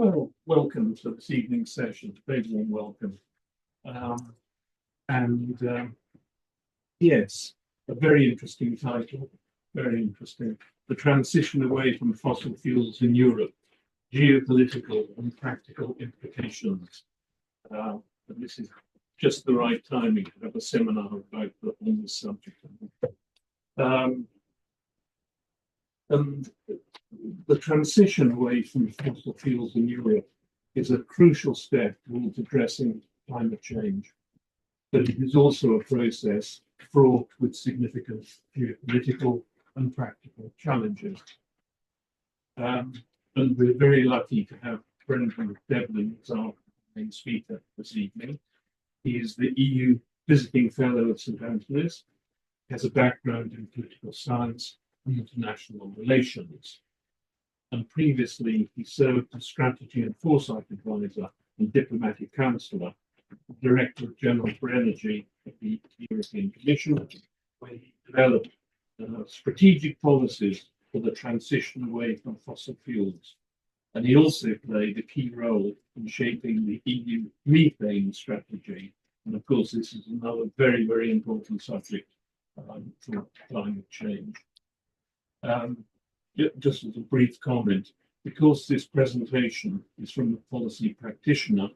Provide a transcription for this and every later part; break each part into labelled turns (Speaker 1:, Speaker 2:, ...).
Speaker 1: Well, welcome to this evening's session. Very warm welcome. Um, and yes, a very interesting title. Very interesting. The transition away from fossil fuels in Europe, geopolitical and practical implications. And this is just the right timing to have a seminar on this subject. Um, and the transition away from fossil fuels in Europe is a crucial step towards addressing climate change. But it is also a process fraught with significant geopolitical and practical challenges. And we're very lucky to have Brendan Devlin as our main speaker this evening. He is the EU Visiting Fellow at St Antony's, has a background in political science and international relations. And previously, he served as Strategy and Foresight Advisor and Diplomatic Counselor, Director General for Energy at the European Commission, where he developed strategic policies for the transition away from fossil fuels. And he also played a key role in shaping the EU methane strategy. And of course, this is another very, very important subject for climate change. Just as a brief comment, because this presentation is from a policy practitioner,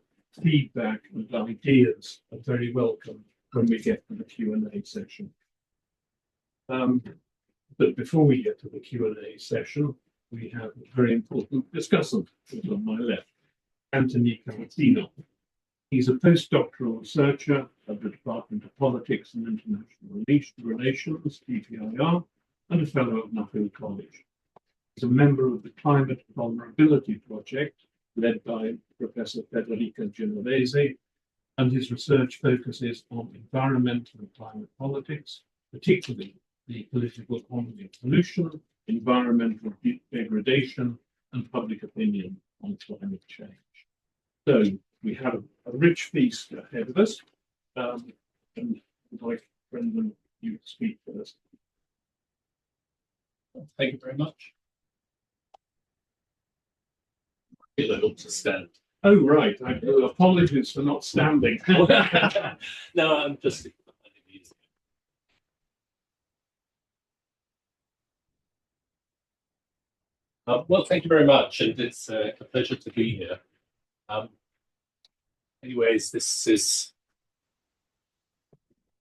Speaker 1: feedback and ideas are very welcome when we get to the Q&A session. But before we get to the Q&A session, we have a very important discussant who's on my left, Antony Calacino. He's a postdoctoral researcher at the Department of Politics and International Relations, DPIR, and a fellow at Nuffield College. He's a member of the Climate Vulnerability Project, led by Professor Federica Genovese, and his research focuses on environmental and climate politics, particularly the political economy of pollution, environmental degradation, and public opinion on climate change. So we have a rich feast ahead of us, and I'd like Brendan, you to speak first.
Speaker 2: Thank you very much. I look to stand.
Speaker 1: Oh, right. Apologies for not standing.
Speaker 2: No, I'm just. Well, thank you very much, and it's a pleasure to be here. Anyways, this is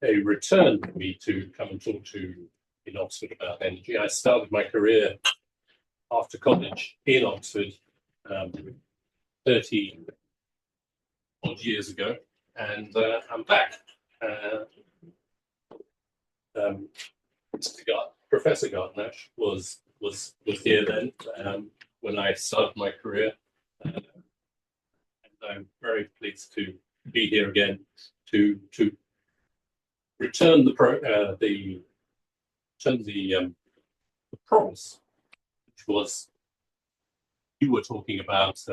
Speaker 2: a return for me to come and talk to you in Oxford about energy. I started my career after college in Oxford 30 odd years ago, and I'm back. Professor Gardner was here then when I started my career, and I'm very pleased to be here again to return the promise, which was you were talking about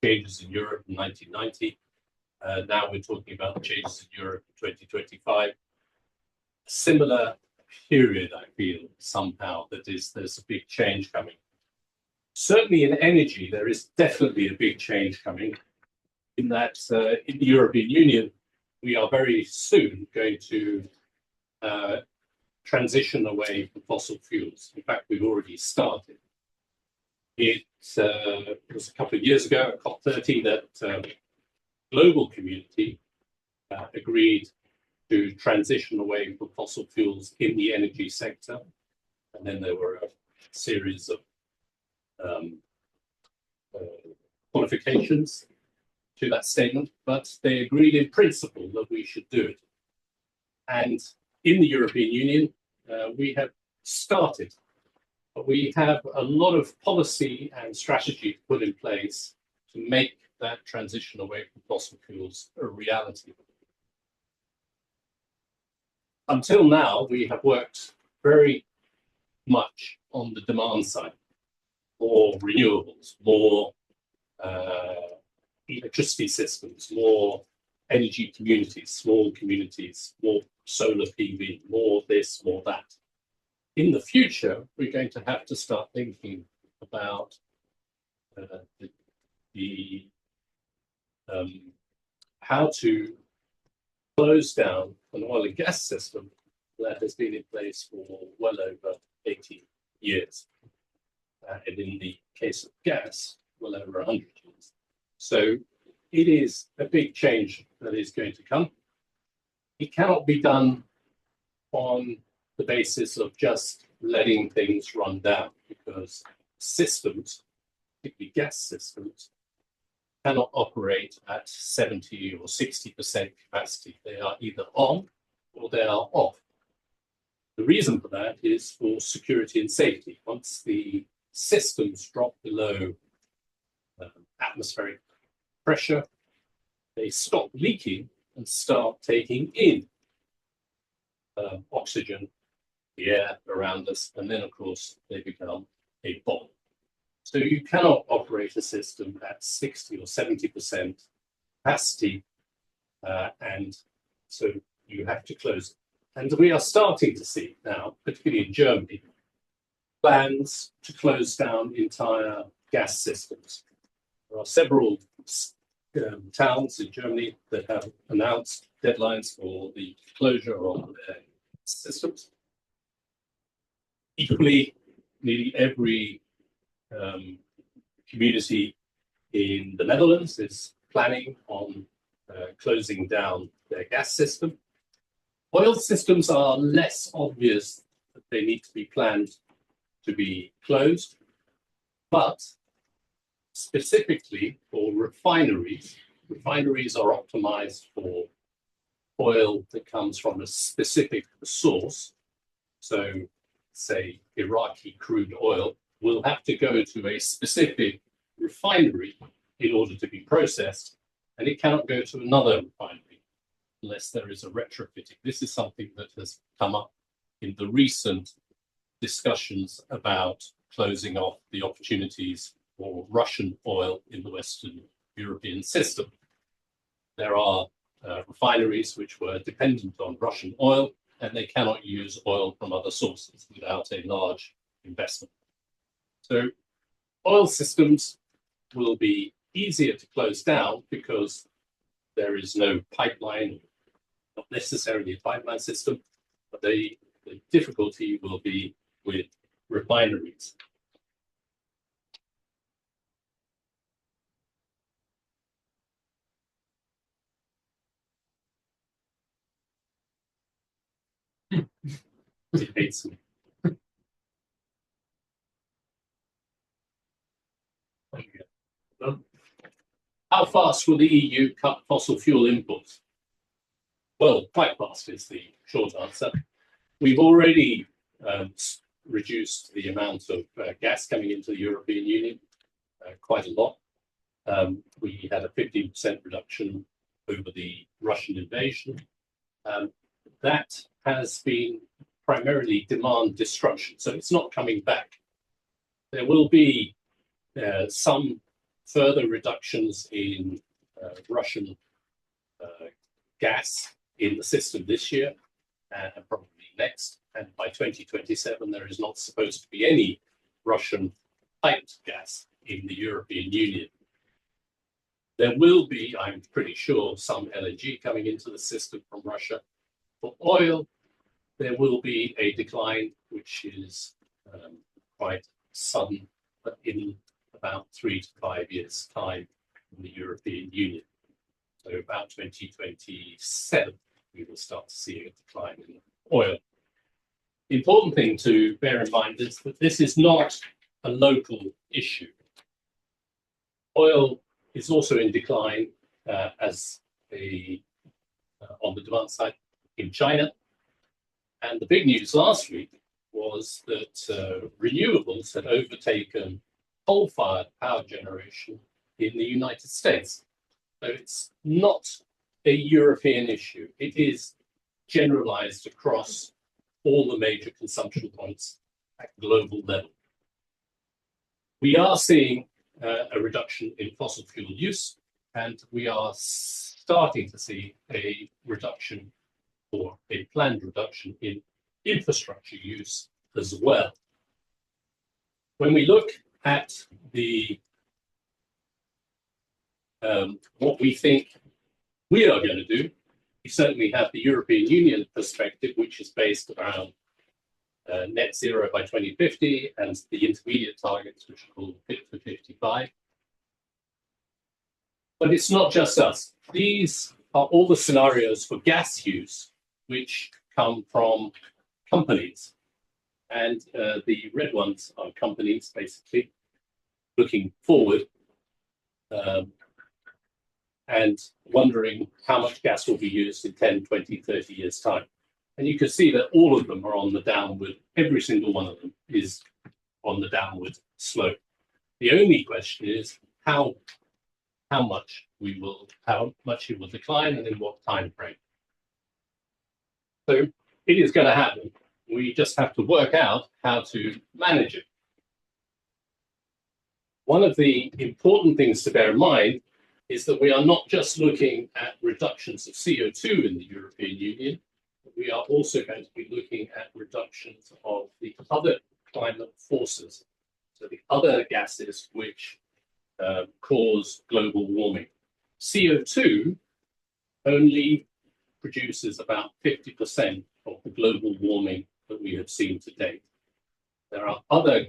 Speaker 2: changes in Europe in 1990. Now we're talking about changes in Europe in 2025. Similar period, I feel somehow there's a big change coming. Certainly in energy, there is definitely a big change coming. In that, in the European Union, we are very soon going to transition away from fossil fuels. In fact, we've already started. It was a couple of years ago at COP30 that the global community agreed to transition away from fossil fuels in the energy sector. And then there were a series of qualifications to that statement, but they agreed in principle that we should do it. And in the European Union, we have started, but we have a lot of policy and strategy to put in place to make that transition away from fossil fuels a reality. Until now, we have worked very much on the demand side, more renewables, more electricity systems, more energy communities, small communities, more solar PV, more this, more that. In the future, we're going to have to start thinking about the the how to close down an oil and gas system that has been in place for well over 80 years. And in the case of gas, well over 100 years. So it is a big change that is going to come. It cannot be done on the basis of just letting things run down, because systems, particularly gas systems, cannot operate at 70 or 60% capacity. They are either on or they are off. The reason for that is for security and safety. Once the systems drop below atmospheric pressure, they stop leaking and start taking in oxygen, the air around us, and then, of course, they become a bomb. So you cannot operate a system at 60 or 70% capacity, and so you have to close it. And we are starting to see now, particularly in Germany, plans to close down entire gas systems. There are several towns in Germany that have announced deadlines for the closure of their systems. Equally, nearly every community in the Netherlands is planning on closing down their gas system. Oil systems are less obvious that they need to be planned to be closed, but specifically for refineries, refineries are optimized for oil that comes from a specific source. So, say, Iraqi crude oil will have to go to a specific refinery in order to be processed, and it cannot go to another refinery unless there is a retrofitting. This is something that has come up in the recent discussions about closing off the opportunities for Russian oil in the Western European system. There are refineries which were dependent on Russian oil, and they cannot use oil from other sources without a large investment. So oil systems will be easier to close down because there is no pipeline, not necessarily a pipeline system, but the difficulty will be with refineries. It hates me. How fast will the EU cut fossil fuel imports? Well, quite fast is the short answer. We've already reduced the amount of gas coming into the European Union quite a lot. We had a 15% reduction over the Russian invasion. That has been primarily demand destruction, so it's not coming back. There will be some further reductions in Russian gas in the system this year and probably next. And by 2027, there is not supposed to be any Russian piped gas in the European Union. There will be, I'm pretty sure, some LNG coming into the system from Russia. For oil, there will be a decline, which is quite sudden, but in about 3 to 5 years' time in the European Union. So about 2027, we will start to see a decline in oil. The important thing to bear in mind is that this is not a local issue. Oil is also in decline on the demand side in China. And the big news last week was that renewables had overtaken coal-fired power generation in the United States. So it's not a European issue. It is generalized across all the major consumption points at global level. We are seeing a reduction in fossil fuel use, and we are starting to see a reduction or a planned reduction in infrastructure use as well. When we look at the what we think we are going to do. We certainly have the European Union perspective, which is based around net zero by 2050 and the intermediate targets, which are called Fit for 55. But it's not just us. These are all the scenarios for gas use, which come from companies. And the red ones are companies, basically, looking forward and wondering how much gas will be used in 10, 20, 30 years' time. And you can see that all of them are on the downward, every single one of them is on the downward slope. The only question is how much it will decline and in what time frame. So it is going to happen. We just have to work out how to manage it. One of the important things to bear in mind is that we are not just looking at reductions of CO2 in the European Union, but we are also going to be looking at reductions of the other climate forces, so the other gases which cause global warming. CO2 only produces about 50% of the global warming that we have seen to date. There are other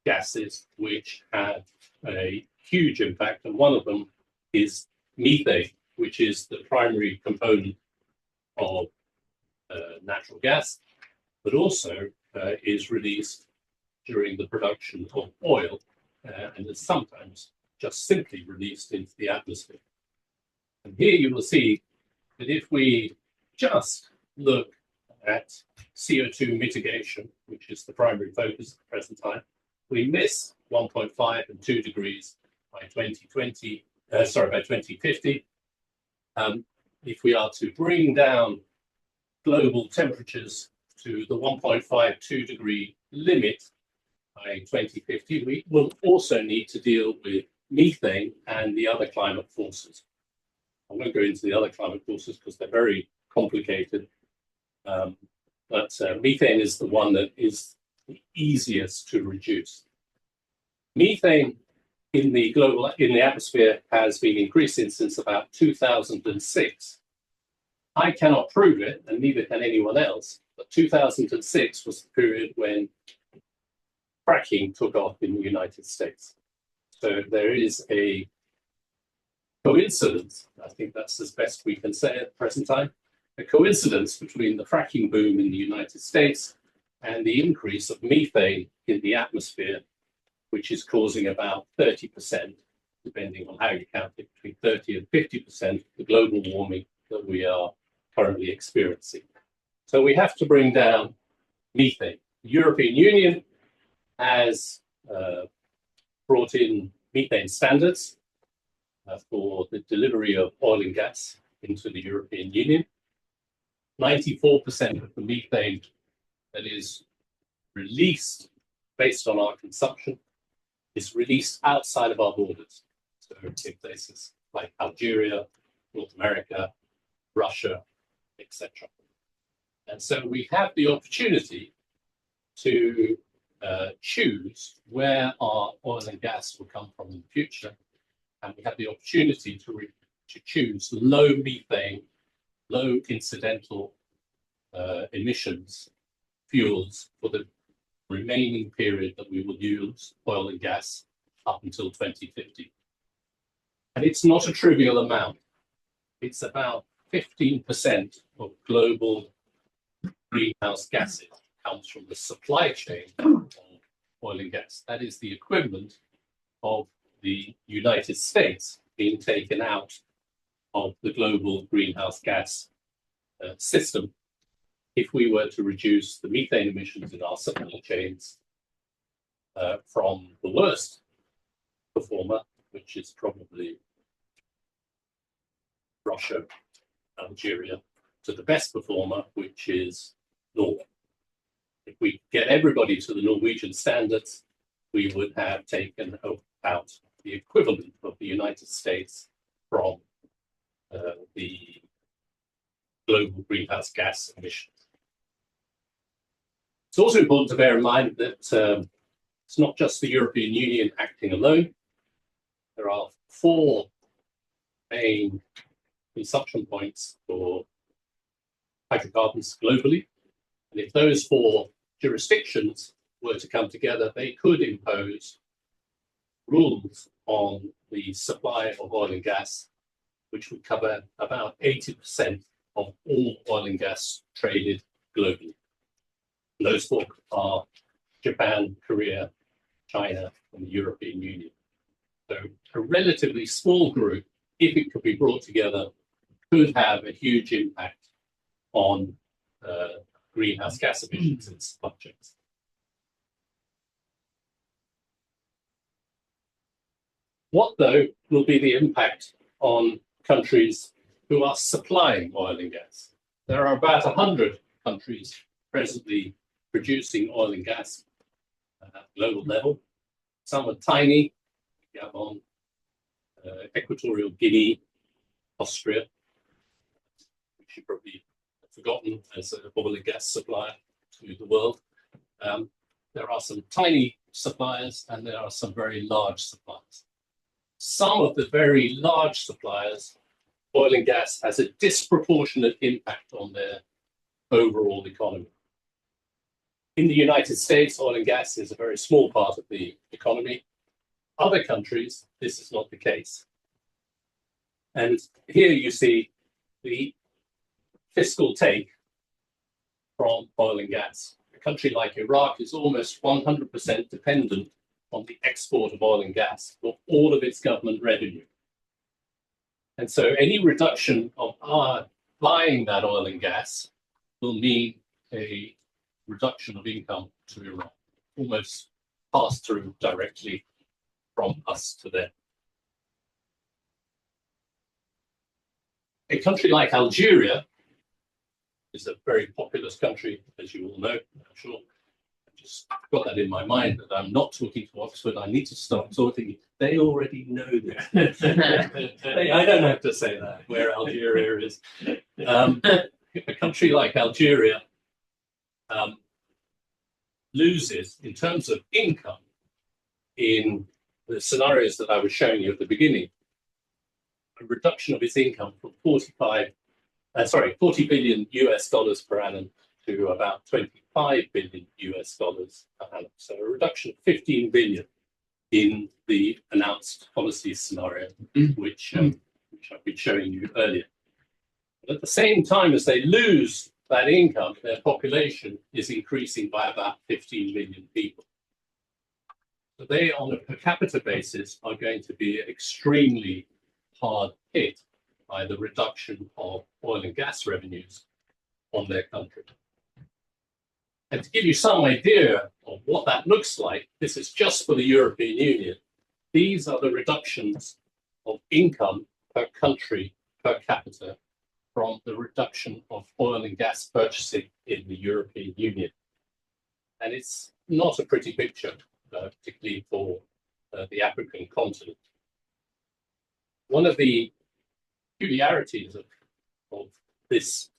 Speaker 2: gases which have a huge impact, and one of them is methane, which is the primary component of natural gas, but also is released during the production of oil and is sometimes just simply released into the atmosphere. And here you will see that if we just look at CO2 mitigation, which is the primary focus at the present time, we miss 1.5 and 2 degrees by 2050. If we are to bring down global temperatures to the 1.5, 2 degree limit by 2050, we will also need to deal with methane and the other climate forces. I won't go into the other climate forces because they're very complicated. But methane is the one that is the easiest to reduce. Methane in the atmosphere has been increasing since about 2006. I cannot prove it, and neither can anyone else. But 2006 was the period when fracking took off in the United States. So there is a coincidence, I think that's as best we can say at the present time, a coincidence between the fracking boom in the United States and the increase of methane in the atmosphere, which is causing about 30%, depending on how you count it, between 30 and 50% of the global warming that we are currently experiencing. So we have to bring down methane. The European Union has brought in methane standards for the delivery of oil and gas into the European Union. 94% of the methane that is released based on our consumption is released outside of our borders. So in places like Algeria, North America, Russia, etc. And so we have the opportunity to choose where our oil and gas will come from in the future. And we have the opportunity to choose low methane, low incidental emissions fuels for the remaining period that we will use oil and gas up until 2050. And it's not a trivial amount. It's about 15% of global greenhouse gases comes from the supply chain of oil and gas. That is the equivalent of the United States being taken out of the global greenhouse gas system if we were to reduce the methane emissions in our supply chains from the worst performer, which is probably Russia, Algeria, to the best performer, which is Norway. If we get everybody to the Norwegian standards, we would have taken out the equivalent of the United States from the global greenhouse gas emissions. It's also important to bear in mind that it's not just the European Union acting alone. There are 4 main consumption points for hydrocarbons globally. And if those four jurisdictions were to come together, they could impose rules on the supply of oil and gas, which would cover about 80% of all oil and gas traded globally. And those four are Japan, Korea, China, and the European Union. So a relatively small group, if it could be brought together, could have a huge impact on greenhouse gas emissions in supply chains. What, though, will be the impact on countries who are supplying oil and gas? There are about 100 countries presently producing oil and gas at global level. Some are tiny, Gabon, Equatorial Guinea, Austria, which you probably have forgotten as an oil and gas supplier to the world. There are some tiny suppliers and there are some very large suppliers. Some of the very large suppliers, oil and gas has a disproportionate impact on their overall economy. In the United States, oil and gas is a very small part of the economy. Other countries, this is not the case. And here you see the fiscal take from oil and gas. A country like Iraq is almost 100% dependent on the export of oil and gas for all of its government revenue. And so any reduction of our buying that oil and gas will mean a reduction of income to Iran, almost passed through directly from us to them. A country like Algeria is a very populous country, as you all know, I'm sure. I just got that in my mind that I'm not talking to Oxford. I need to start talking. They already know this. I don't have to say that, where Algeria is. A country like Algeria loses, in terms of income, in the scenarios that I was showing you at the beginning, a reduction of its income from 40 billion US dollars per annum to about 25 billion US dollars per annum. So a reduction of 15 billion in the announced policy scenario, which I've been showing you earlier. But at the same time as they lose that income, their population is increasing by about 15 million people. So they, on a per capita basis, are going to be extremely hard hit by the reduction of oil and gas revenues on their country. And to give you some idea of what that looks like, this is just for the European Union. These are the reductions of income per country per capita from the reduction of oil and gas purchasing in the European Union. And it's not a pretty picture, particularly for the African continent. One of the peculiarities of this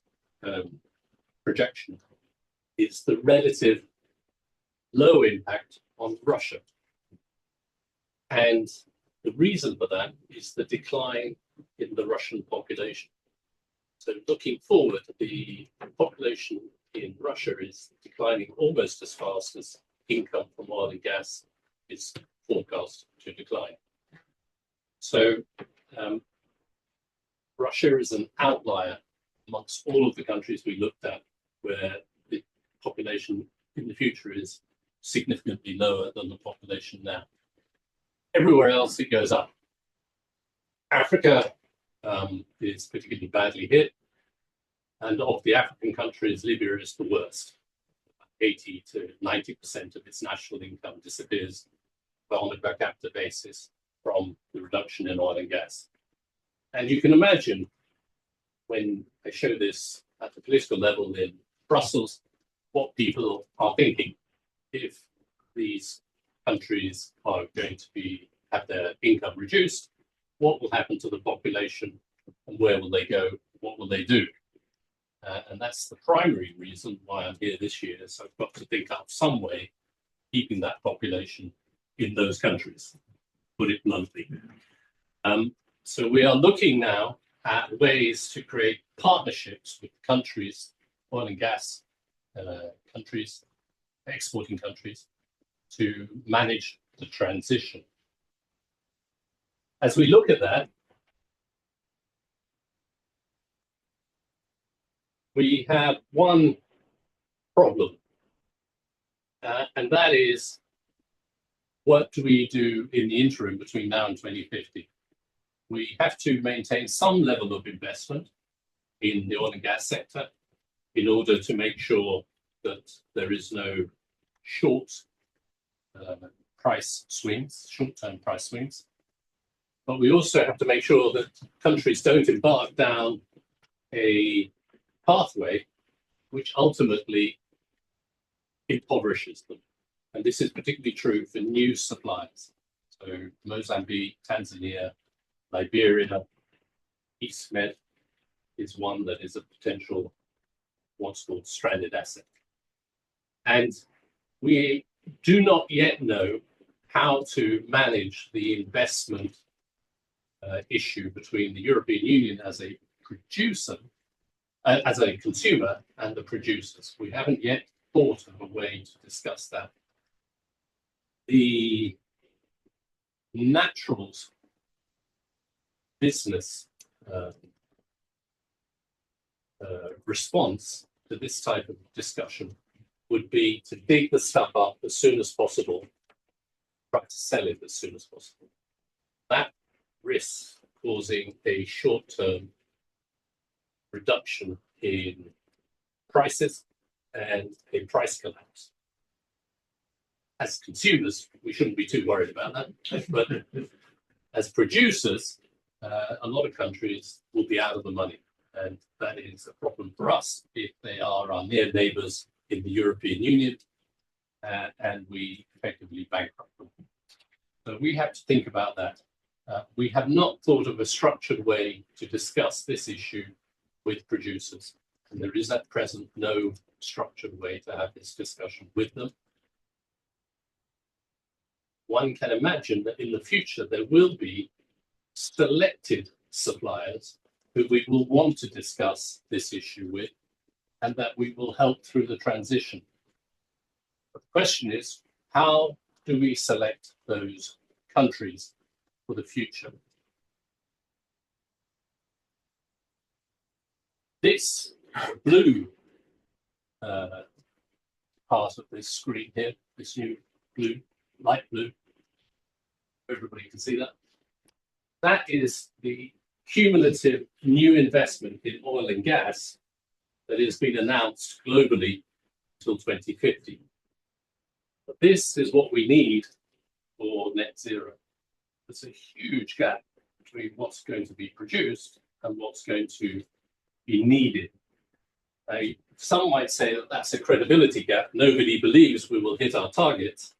Speaker 2: projection is the relative low impact on Russia. And the reason for that is the decline in the Russian population. So looking forward, the population in Russia is declining almost as fast as income from oil and gas is forecast to decline. So Russia is an outlier amongst all of the countries we looked at where the population in the future is significantly lower than the population now. Everywhere else it goes up. Africa is particularly badly hit, and of the African countries, Libya is the worst. 80 to 90% of its national income disappears on a per capita basis from the reduction in oil and gas. And you can imagine when I show this at the political level in Brussels, what people are thinking if these countries are going to have their income reduced. What will happen to the population and where will they go? What will they do? And that's the primary reason why I'm here this year. So I've got to think up some way keeping that population in those countries, put it bluntly. So we are looking now at ways to create partnerships with countries, oil and gas countries, exporting countries, to manage the transition. As we look at that, we have one problem, and that is, what do we do in the interim between now and 2050? We have to maintain some level of investment in the oil and gas sector in order to make sure that there is no short-term price swings. But we also have to make sure that countries don't embark down a pathway which ultimately impoverishes them. And this is particularly true for new supplies. So Mozambique, Tanzania, Liberia, East Med is one that is a potential what's called stranded asset. And we do not yet know how to manage the investment issue between the European Union as a producer, as a consumer, and the producers. We haven't yet thought of a way to discuss that. The natural business response to this type of discussion would be to dig the stuff up as soon as possible, try to sell it as soon as possible. That risks causing a short-term reduction in prices and a price collapse. As consumers, we shouldn't be too worried about that, but as producers, a lot of countries will be out of the money, and that is a problem for us if they are our near neighbours in the European Union, and we effectively bankrupt them. So we have to think about that. We have not thought of a structured way to discuss this issue with producers, and there is at present no structured way to have this discussion with them. One can imagine that in the future there will be selected suppliers who we will want to discuss this issue with, and that we will help through the transition. But the question is, how do we select those countries for the future? This blue part of this screen here, this new blue, light blue, everybody can see that. That is the cumulative new investment in oil and gas that has been announced globally till 2050. But this is what we need for net zero. There's a huge gap between what's going to be produced and what's going to be needed. Some might say that that's a credibility gap. Nobody believes we will hit our targets.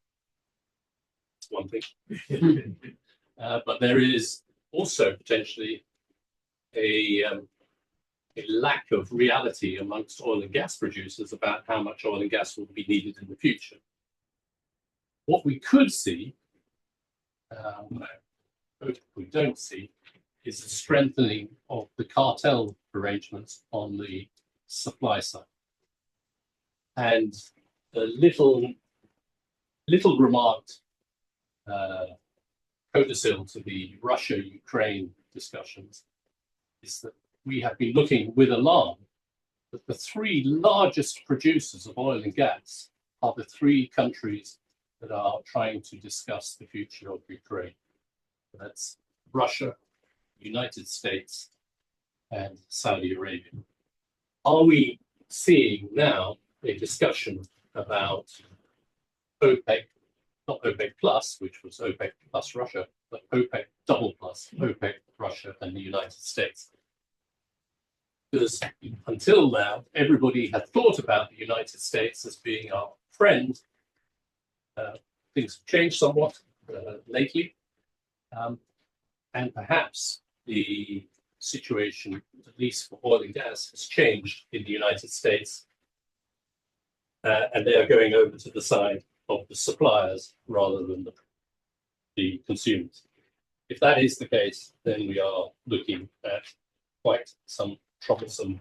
Speaker 2: That's one thing. But there is also potentially a lack of reality amongst oil and gas producers about how much oil and gas will be needed in the future. What we could see, what we don't see, is a strengthening of the cartel arrangements on the supply side. And the little remarked codicil to the Russia-Ukraine discussions is that we have been looking with alarm that the three largest producers of oil and gas are the three countries that are trying to discuss the future of Ukraine. That's Russia, United States, and Saudi Arabia. Are we seeing now a discussion about OPEC, not OPEC plus, which was OPEC plus Russia, but OPEC double plus, OPEC, Russia, and the United States? Because until now, everybody had thought about the United States as being our friend. Things have changed somewhat lately, and perhaps the situation, at least for oil and gas, has changed in the United States, and they are going over to the side of the suppliers rather than the consumers. If that is the case, then we are looking at quite some troublesome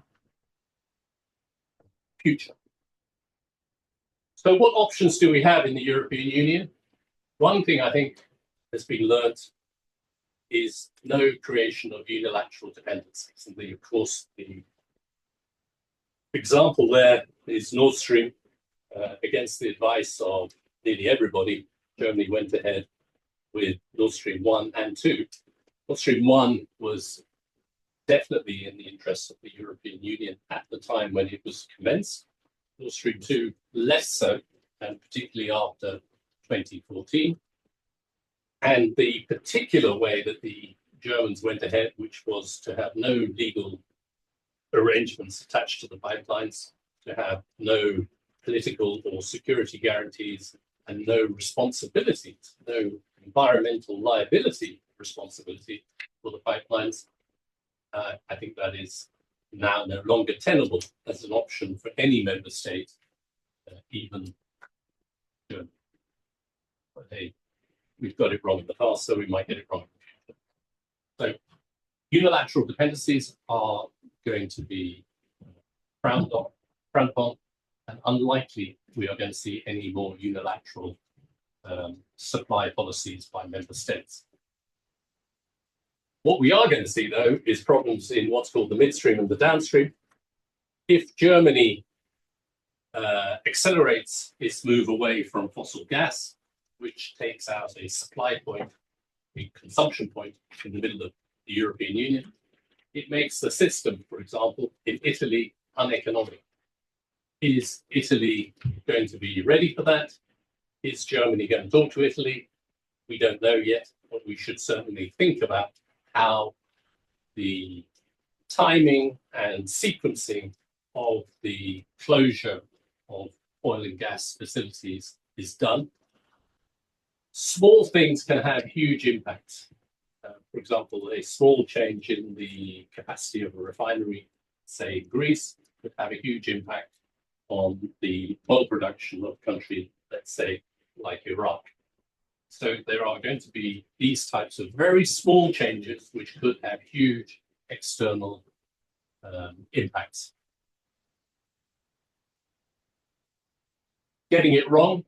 Speaker 2: future. So what options do we have in the European Union? One thing I think has been learnt is no creation of unilateral dependencies. And of course, the example there is Nord Stream. Against the advice of nearly everybody, Germany went ahead with Nord Stream 1 and 2. Nord Stream 1 was definitely in the interests of the European Union at the time when it was commenced. Nord Stream 2 less so, and particularly after 2014. And the particular way that the Germans went ahead, which was to have no legal arrangements attached to the pipelines, to have no political or security guarantees, and no responsibilities, no environmental liability responsibility for the pipelines. I think that is now no longer tenable as an option for any member state, even Germany. But hey, we've got it wrong in the past, so we might get it wrong in the future. So unilateral dependencies are going to be frowned upon, and unlikely we are going to see any more unilateral supply policies by member states. What we are going to see, though, is problems in what's called the midstream and the downstream. If Germany accelerates its move away from fossil gas, which takes out a supply point, a consumption point in the middle of the European Union, it makes the system, for example, in Italy, uneconomic. Is Italy going to be ready for that? Is Germany going to talk to Italy? We don't know yet, but we should certainly think about how the timing and sequencing of the closure of oil and gas facilities is done. Small things can have huge impacts. For example, a small change in the capacity of a refinery, say in Greece, could have a huge impact on the oil production of a country, let's say, like Iraq. So there are going to be these types of very small changes which could have huge external impacts. Getting it wrong?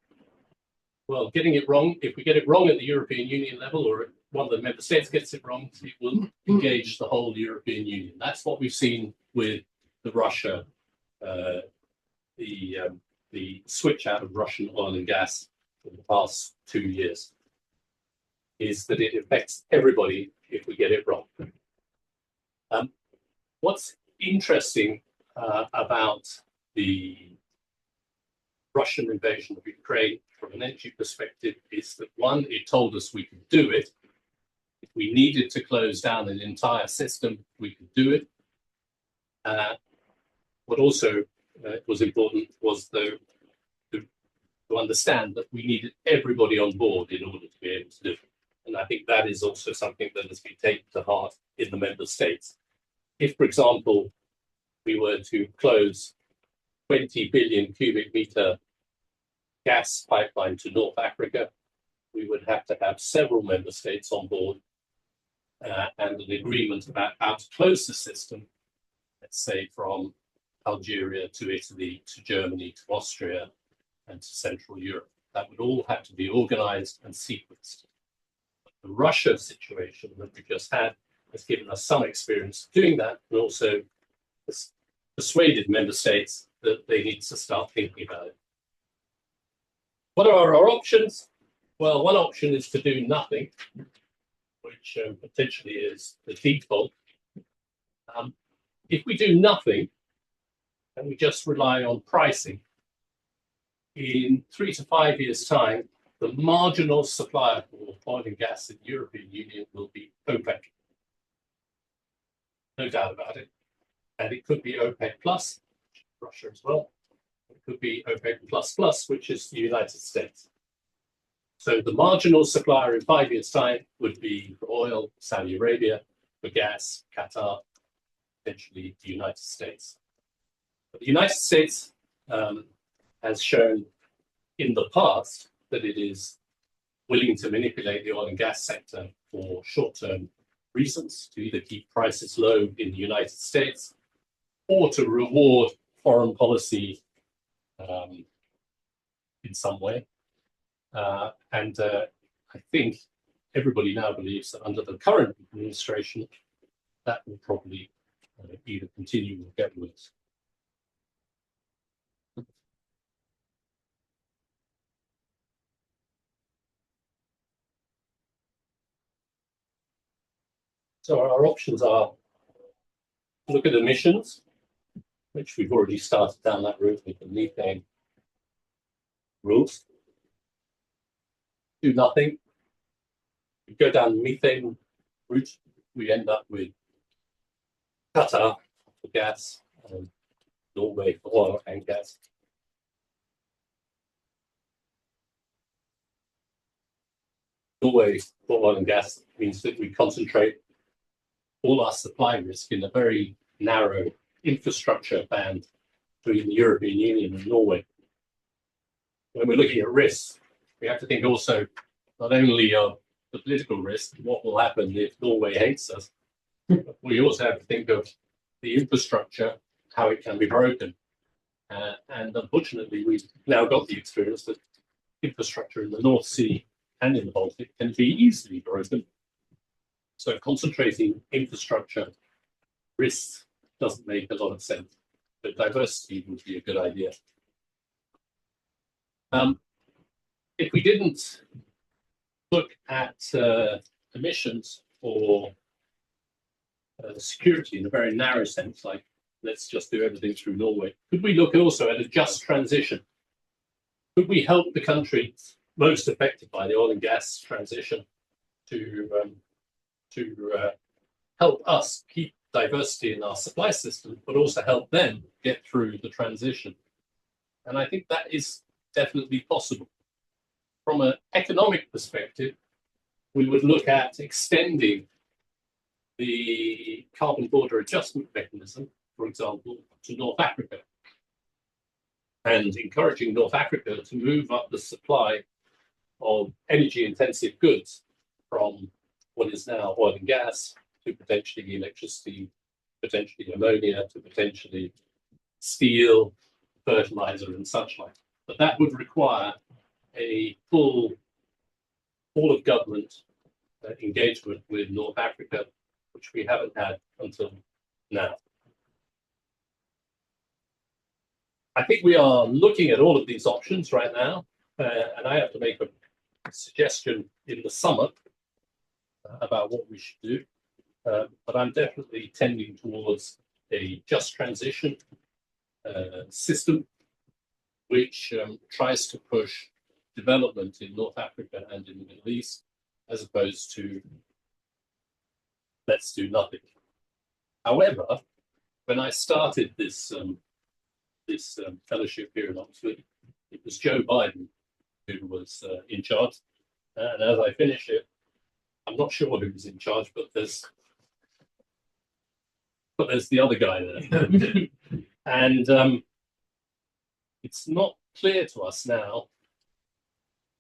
Speaker 2: Well, getting it wrong, if we get it wrong at the European Union level, or one of the member states gets it wrong, it will engage the whole European Union. That's what we've seen with the Russia, the switch out of Russian oil and gas in the past 2 years, is that it affects everybody if we get it wrong. What's interesting about the Russian invasion of Ukraine from an energy perspective is that, one, it told us we could do it. If we needed to close down an entire system, we could do it. What also was important was, though, to understand that we needed everybody on board in order to be able to do it. And I think that is also something that has been taken to heart in the member states. If, for example, we were to close 20 billion cubic meter gas pipeline to North Africa, we would have to have several member states on board and an agreement about how to close the system, let's say from Algeria to Italy to Germany to Austria and to Central Europe. That would all have to be organized and sequenced. The Russia situation that we just had has given us some experience doing that, and also has persuaded member states that they need to start thinking about it. What are our options? Well, one option is to do nothing, which potentially is the default. If we do nothing and we just rely on pricing, in 3 to 5 years' time, the marginal supplier for oil and gas in the European Union will be OPEC. No doubt about it. And it could be OPEC plus, Russia as well. It could be OPEC plus, which is the United States. So the marginal supplier in 5 years' time would be for oil, Saudi Arabia, for gas, Qatar, potentially the United States. But the United States has shown in the past that it is willing to manipulate the oil and gas sector for short-term reasons, to either keep prices low in the United States or to reward foreign policy in some way. I think everybody now believes that under the current administration, that will probably either continue or get worse. So our options are look at emissions, which we've already started down that route with the methane rules. Do nothing. We go down the methane route, we end up with Qatar for gas, and Norway for oil and gas. Norway for oil and gas means that we concentrate all our supply risk in a very narrow infrastructure band between the European Union and Norway. When we're looking at risks, we have to think also not only of the political risk, what will happen if Norway hates us, but we also have to think of the infrastructure, how it can be broken. And unfortunately, we've now got the experience that infrastructure in the North Sea and in the Baltic can be easily broken. So concentrating infrastructure risks doesn't make a lot of sense, but diversity would be a good idea. If we didn't look at emissions or security in a very narrow sense, like let's just do everything through Norway, could we look also at a just transition? Could we help the countries most affected by the oil and gas transition to help us keep diversity in our supply system, but also help them get through the transition? And I think that is definitely possible. From an economic perspective, we would look at extending the carbon border adjustment mechanism, for example, to North Africa, and encouraging North Africa to move up the supply of energy-intensive goods from what is now oil and gas to potentially electricity, potentially ammonia, to potentially steel, fertilizer, and such like. But that would require a full of government engagement with North Africa, which we haven't had until now. I think we are looking at all of these options right now, and I have to make a suggestion in the summer about what we should do. But I'm definitely tending towards a just transition system, which tries to push development in North Africa and in the Middle East, as opposed to let's do nothing. However, when I started this fellowship here in Oxford, it was Joe Biden who was in charge, and as I finish it, I'm not sure who was in charge, but there's the other guy there, and it's not clear to us now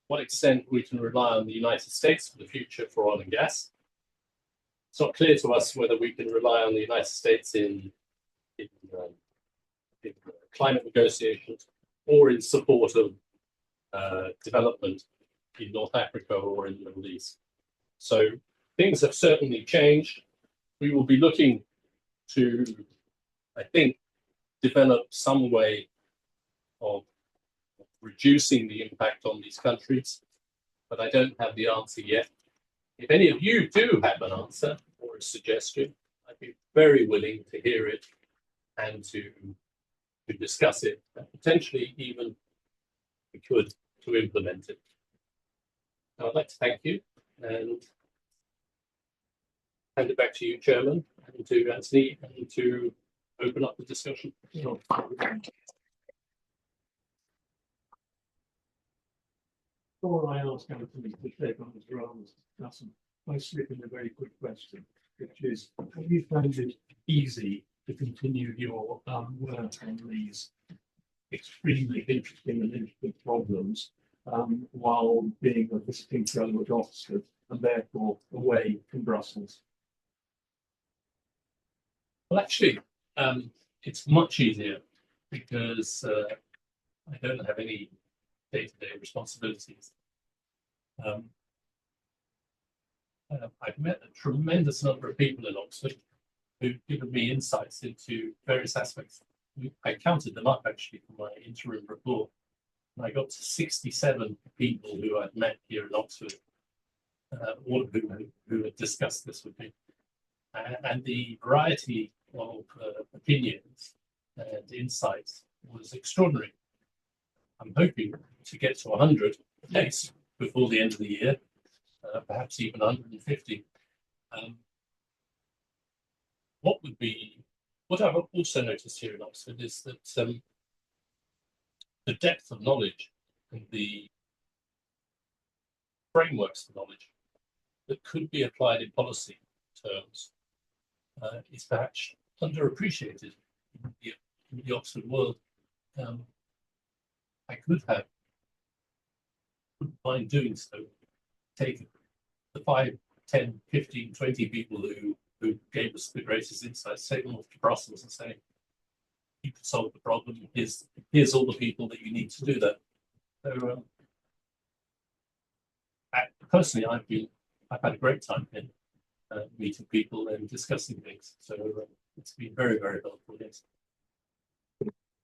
Speaker 2: what extent we can rely on the United States for the future for oil and gas. It's not clear to us whether we can rely on the United States in climate negotiations or in support of development in North Africa or in the Middle East. So things have certainly changed. We will be looking to, I think, develop some way of reducing the impact on these countries, but I don't have the answer yet. If any of you do have an answer or a suggestion, I'd be very willing to hear it and to discuss it, and potentially even we could to implement it. Now, I'd like to thank you and hand it back to you, Chairman, and to Antony, and to open up the discussion.
Speaker 1: Before I ask Anthony to take on his role as Discussant, I slip in a very quick question, which is, have you found it easy to continue your work on these extremely interesting and interesting problems while being a visiting graduate officer and therefore away from Brussels?
Speaker 2: Well, actually, it's much easier because I don't have any day-to-day responsibilities. I've met a tremendous number of people in Oxford who've given me insights into various aspects. I counted them up actually for my interim report, and I got to 67 people who I'd met here in Oxford, all of who had discussed this with me. And the variety of opinions and insights was extraordinary. I'm hoping to get to 100 next before the end of the year, perhaps even 150. What I've also noticed here in Oxford is that the depth of knowledge and the frameworks of knowledge that could be applied in policy terms is perhaps underappreciated in the Oxford world. I wouldn't mind doing so, take the 5, 10, 15, 20 people who gave us the greatest insights, take them off to Brussels and say, you can solve the problem, here's all the people that you need to do that. So personally, I've had a great time in meeting people and discussing things. So it's been very, very helpful, yes.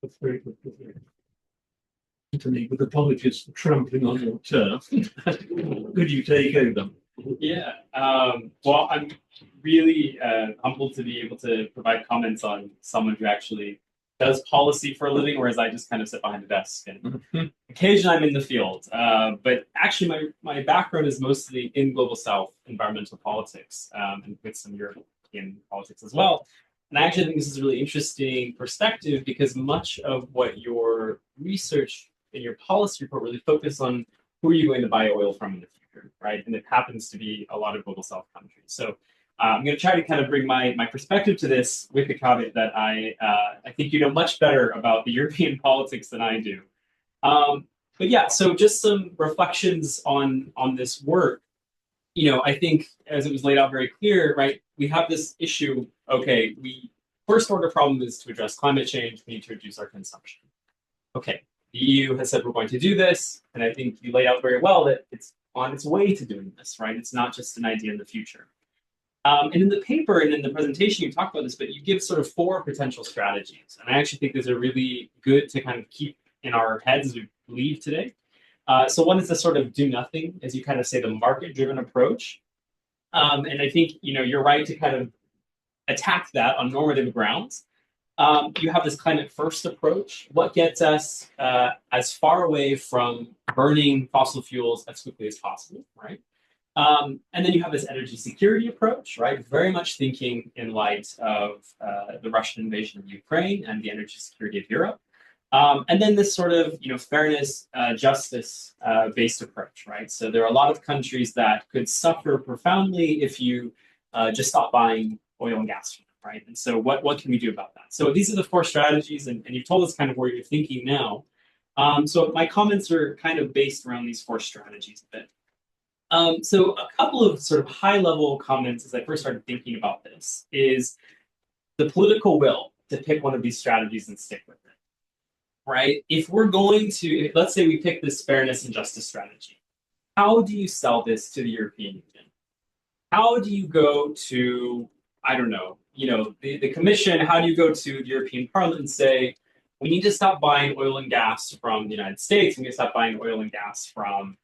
Speaker 1: That's very good to hear. Antony, with apologies for trampling on your turf, could you take over?
Speaker 3: Yeah, well, I'm really humbled to be able to provide comments on someone who actually does policy for a living, whereas I just kind of sit behind a desk and occasionally I'm in the field. But actually, my background is mostly in Global South environmental politics and with some European politics as well. And I actually think this is a really interesting perspective because much of what your research in your policy report really focus on who are you going to buy oil from in the future, right? And it happens to be a lot of Global South countries. So I'm going to try to kind of bring my perspective to this with the caveat that I think you know much better about the European politics than I do. But yeah, so just some reflections on this work. You know, I think as it was laid out very clear, right, we have this issue, okay, first order problem is to address climate change, we need to reduce our consumption. Okay, the EU has said we're going to do this, and I think you laid out very well that it's on its way to doing this, right? It's not just an idea in the future. And in the paper and in the presentation, you talk about this, but you give sort of 4 potential strategies. And I actually think these are really good to kind of keep in our heads as we leave today. So one is the sort of do nothing, as you kind of say, the market-driven approach. And I think, you know, you're right to kind of attack that on normative grounds. You have this climate first approach. What gets us as far away from burning fossil fuels as quickly as possible, right? And then you have this energy security approach, right? Very much thinking in light of the Russian invasion of Ukraine and the energy security of Europe. And then this sort of, you know, fairness, justice based approach, right? So there are a lot of countries that could suffer profoundly if you just stop buying oil and gas from them, right? And so what can we do about that? So these are the 4 strategies, and you've told us kind of where you're thinking now. So my comments are kind of based around these 4 strategies a bit. So a couple of sort of high-level comments as I first started thinking about this is the political will to pick one of these strategies and stick with it, right? If we're going to, let's say we pick this fairness and justice strategy, how do you sell this to the European Union? How do you go to, I don't know, you know, the Commission, how do you go to the European Parliament and say, we need to stop buying oil and gas from the United States, we need to stop buying oil and gas from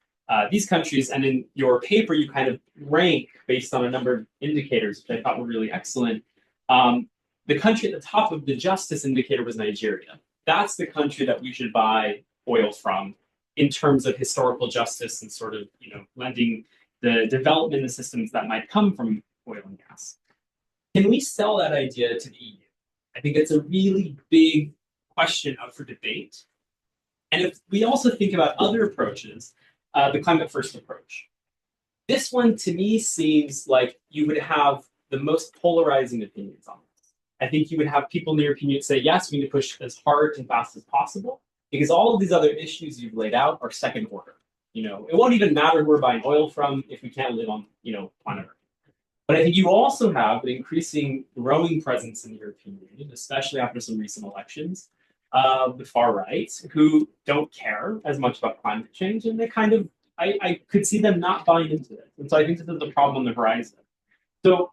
Speaker 3: these countries, and in your paper, you kind of rank based on a number of indicators, which I thought were really excellent. The country at the top of the justice indicator was Nigeria. That's the country that we should buy oil from in terms of historical justice and sort of, you know, lending the development of systems that might come from oil and gas. Can we sell that idea to the EU? I think it's a really big question up for debate. And if we also think about other approaches, the climate first approach. This one, to me, seems like you would have the most polarizing opinions on this. I think you would have people in the European Union say, yes, we need to push as hard and fast as possible, because all of these other issues you've laid out are second order, It won't even matter who we're buying oil from if we can't live on, planet Earth. But I think you also have an increasing growing presence in the European Union, especially after some recent elections, of the far right who don't care as much about climate change, and they kind of I could see them not buying into it. And so I think this is a problem on the horizon. So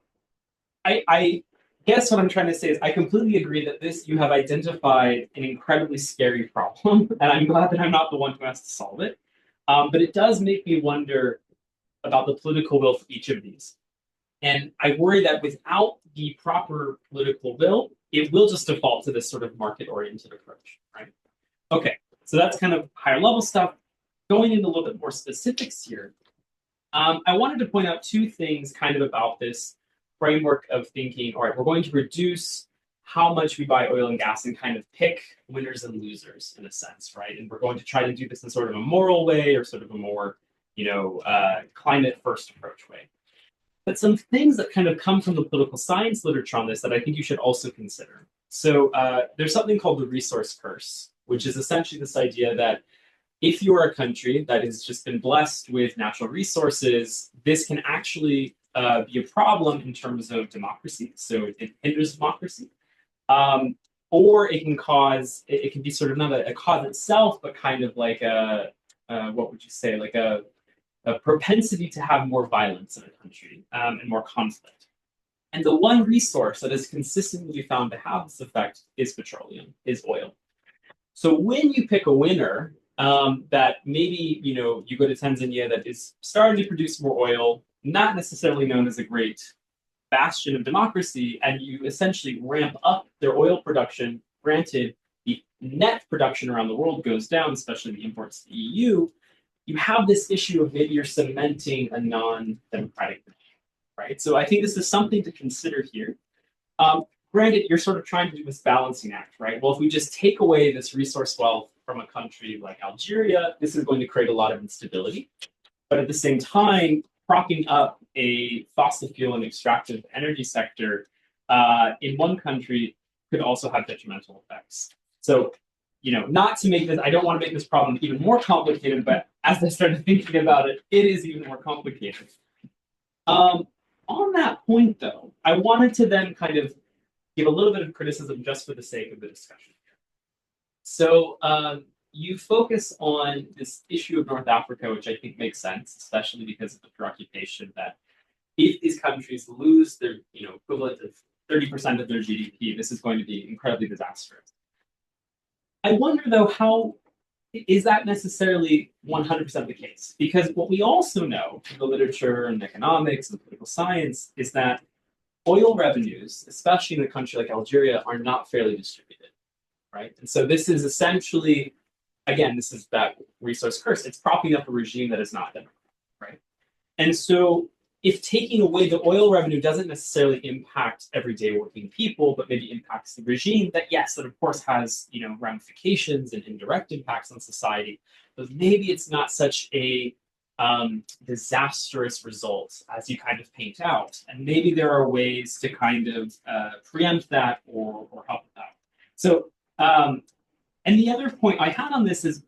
Speaker 3: I guess what I'm trying to say is I completely agree that you have identified an incredibly scary problem, and I'm glad that I'm not the one who has to solve it. But it does make me wonder about the political will for each of these. And I worry that without the proper political will, it will just default to this sort of market-oriented approach, right? Okay, so that's kind of higher level stuff. Going into a little bit more specifics here, I wanted to point out two things kind of about this framework of thinking, all right, we're going to reduce how much we buy oil and gas and kind of pick winners and losers in a sense, right? And we're going to try to do this in sort of a moral way or sort of a more, climate first approach way. But some things that kind of come from the political science literature on this that I think you should also consider. So there's something called the resource curse, which is essentially this idea that if you're a country that has just been blessed with natural resources, this can actually be a problem in terms of democracy. So it hinders democracy. Or it can be sort of not a cause itself, but kind of like what would you say, like a propensity to have more violence in a country and more conflict. And the one resource that is consistently found to have this effect is petroleum, is oil. So when you pick a winner that maybe, you go to Tanzania that is starting to produce more oil, not necessarily known as a great bastion of democracy, and you essentially ramp up their oil production, granted, the net production around the world goes down, especially the imports to the EU, you have this issue of maybe you're cementing a non-democratic regime, right? So I think this is something to consider here. Granted, you're sort of trying to do this balancing act, right? Well, if we just take away this resource wealth from a country like Algeria, this is going to create a lot of instability. But at the same time, propping up a fossil fuel and extractive energy sector in one country could also have detrimental effects. So, not to make this, I don't want to make this problem even more complicated, but as I started thinking about it, it is even more complicated. On that point, though, I wanted to then kind of give a little bit of criticism just for the sake of the discussion. So you focus on this issue of North Africa, which I think makes sense, especially because of the preoccupation that if these countries lose their equivalent of 30% of their GDP, this is going to be incredibly disastrous. I wonder, though, how is that necessarily 100% the case? Because what we also know from the literature and economics and political science is that oil revenues, especially in a country like Algeria, are not fairly distributed, right? And so this is essentially, again, this is that resource curse. It's propping up a regime that is not democratic, right? And so if taking away the oil revenue doesn't necessarily impact everyday working people, but maybe impacts the regime, that yes, that of course has ramifications and indirect impacts on society, but maybe it's not such a disastrous result as you kind of paint out. And maybe there are ways to kind of preempt that or help with that. So, and the other point I had on this is,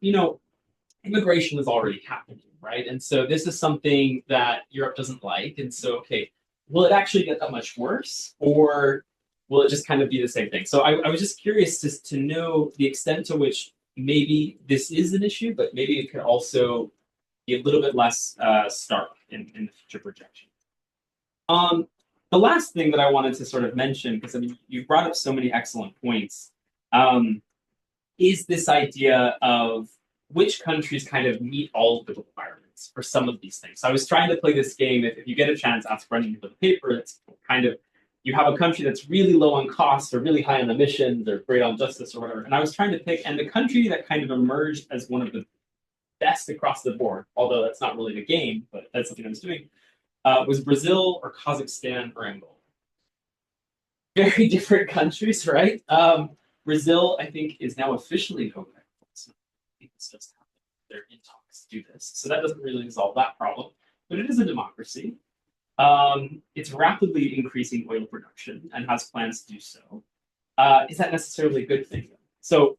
Speaker 3: immigration is already happening, right? And so this is something that Europe doesn't like. And so, okay, will it actually get that much worse, or will it just kind of be the same thing? So I was just curious to know the extent to which maybe this is an issue, but maybe it could also be a little bit less stark in the future projection. The last thing that I wanted to sort of mention, because I mean, you brought up so many excellent points, is this idea of which countries kind of meet all of the requirements for some of these things. So I was trying to play this game. If you get a chance, ask Brendan for the paper. It's kind of, you have a country that's really low on cost or really high on emissions or great on justice or whatever. And I was trying to pick, and the country that kind of emerged as one of the best across the board, although that's not really the game, but that's something I was doing, was Brazil or Kazakhstan or Angola. Very different countries, right? Brazil, I think, is now officially OPEC. This just happened. They're in talks to do this. So that doesn't really resolve that problem, but it is a democracy. It's rapidly increasing oil production and has plans to do so. Is that necessarily a good thing? So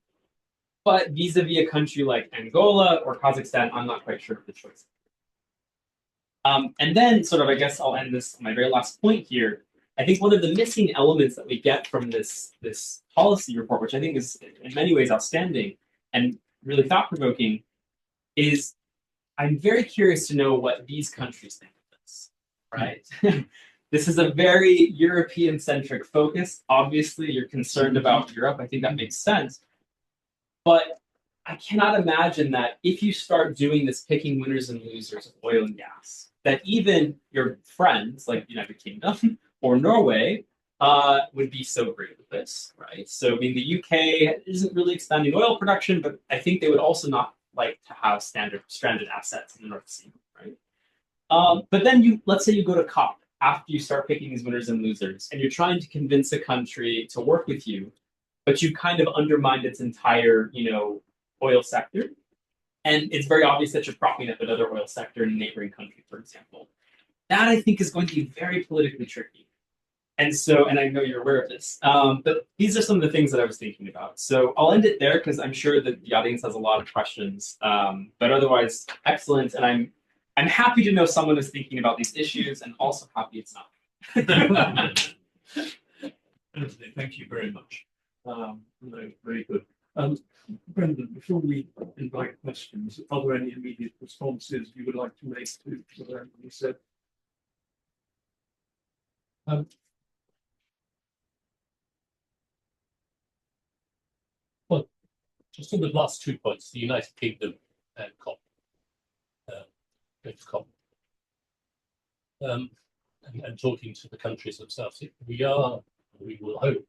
Speaker 3: But vis-a-vis a country like Angola or Kazakhstan, I'm not quite sure of the choice. And then, sort of, I guess I'll end this my very last point here. I think one of the missing elements that we get from this policy report, which I think is in many ways outstanding and really thought-provoking, is I'm very curious to know what these countries think of this, right? This is a very European-centric focus. Obviously, you're concerned about Europe. I think that makes sense. But I cannot imagine that if you start doing this picking winners and losers of oil and gas, that even your friends like the United Kingdom or Norway would be so great with this, right? So, I mean, the UK isn't really expanding oil production, but I think they would also not like to have stranded assets in the North Sea, right? But then let's say you go to COP after you start picking these winners and losers, and you're trying to convince a country to work with you, but you kind of undermined its entire, oil sector. And it's very obvious that you're propping up another oil sector in a neighboring country, for example. That, I think, is going to be very politically tricky. And so, and I know you're aware of this, but these are some of the things that I was thinking about. So I'll end it there because I'm sure that the audience has a lot of questions. But otherwise, excellent. And I'm happy to know someone is thinking about these issues, and also happy it's not.
Speaker 1: Anthony, thank you very much. No, very good. Brendan, before we invite questions, are there any immediate responses you would like to make to what Anthony said?
Speaker 2: Well, just on the last 2 points, the United Kingdom and COP, COP, and talking to the countries themselves, we will hope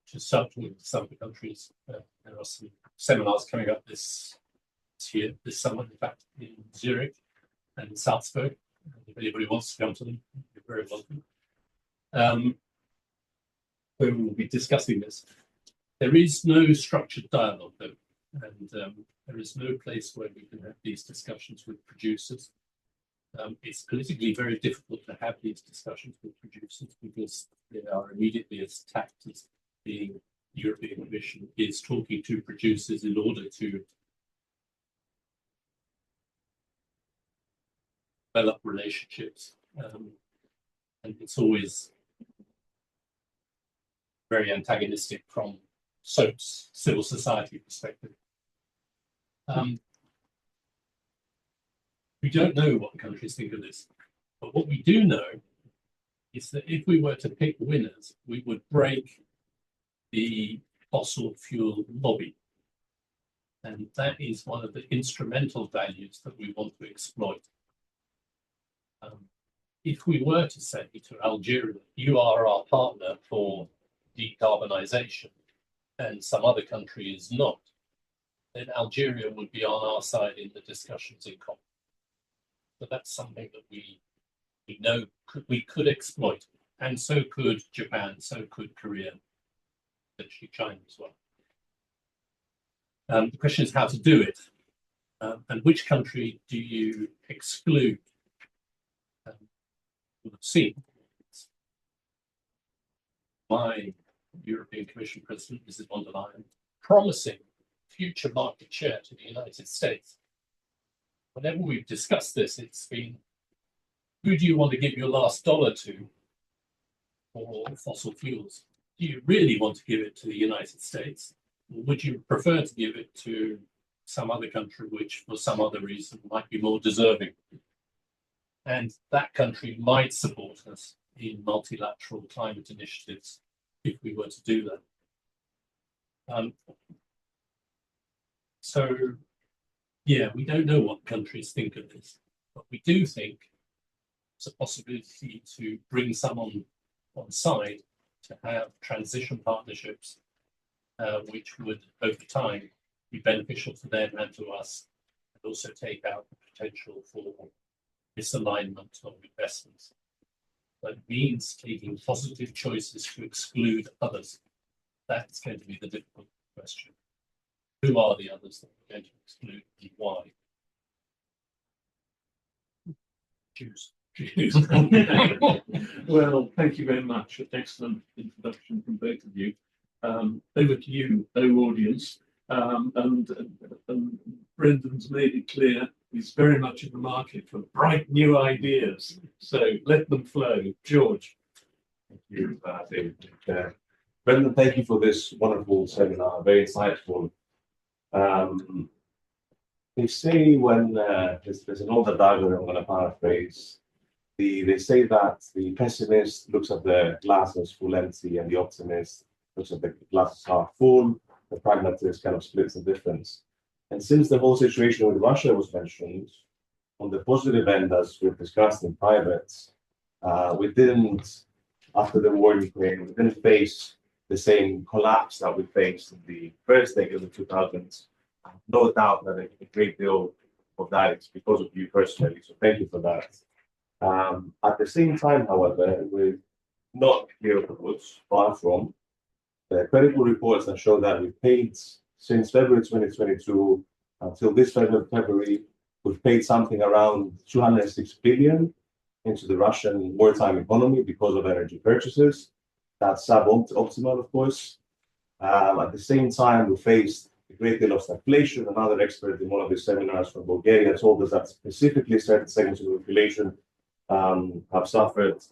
Speaker 2: to start with some of the countries. There are some seminars coming up this summer, in fact, in Zurich and in Salzburg. If anybody wants to come to them, you're very welcome. Where we will be discussing this. There is no structured dialogue, though, and there is no place where we can have these discussions with producers. It's politically very difficult to have these discussions with producers because they are immediately attacked as being the European Commission is talking to producers in order to develop relationships. And it's always very antagonistic from civil society perspective. We don't know what the countries think of this, but what we do know is that if we were to pick winners, we would break the fossil fuel lobby. And that is one of the instrumental values that we want to exploit. If we were to say to Algeria, you are our partner for decarbonisation, and some other country is not, then Algeria would be on our side in the discussions in COP. So that's something that we know we could exploit, and so could Japan, so could Korea, potentially China as well. The question is how to do it, and which country do you exclude? You'll have seen my European Commission President, Mrs. von der Leyen, promising future market share to the United States. Whenever we've discussed this, it's been, who do you want to give your last dollar to for fossil fuels? Do you really want to give it to the United States? Or would you prefer to give it to some other country which, for some other reason, might be more deserving? And that country might support us in multilateral climate initiatives if we were to do that. So, yeah, we don't know what countries think of this, but we do think it's a possibility to bring someone on side to have transition partnerships, which would, over time, be beneficial to them and to us, and also take out the potential for misalignment of investments. That means taking positive choices to exclude others. That's going to be the difficult question. Who are the others that we're going to exclude and why? Choose.
Speaker 1: Well, thank you very much. Excellent introduction from both of you. Over to you, audience. And Brendan's made it clear he's very much in the market for bright new ideas. So let them flow. George.
Speaker 4: Thank you, David. Brendan, thank you for this wonderful seminar, very insightful. They say when there's an older dialogue I'm going to paraphrase. They say that the pessimist looks at the glass as full empty, and the optimist looks at the glass as half full. The pragmatist kind of splits the difference. And since the whole situation with Russia was mentioned, on the positive end, as we've discussed in private, we didn't, after the war in Ukraine, we didn't face the same collapse that we faced in the first decade of the 2000s. No doubt that a great deal of that is because of you personally, so thank you for that. At the same time, however, we're not clear of the woods, far from. The credible reports that show that we've paid, since February 2022 until this February, we've paid something around 206 billion into the Russian wartime economy because of energy purchases. That's suboptimal, of course. At the same time, we faced a great deal of stagflation. Another expert in one of the seminars from Bulgaria told us that specifically certain segments of the population have suffered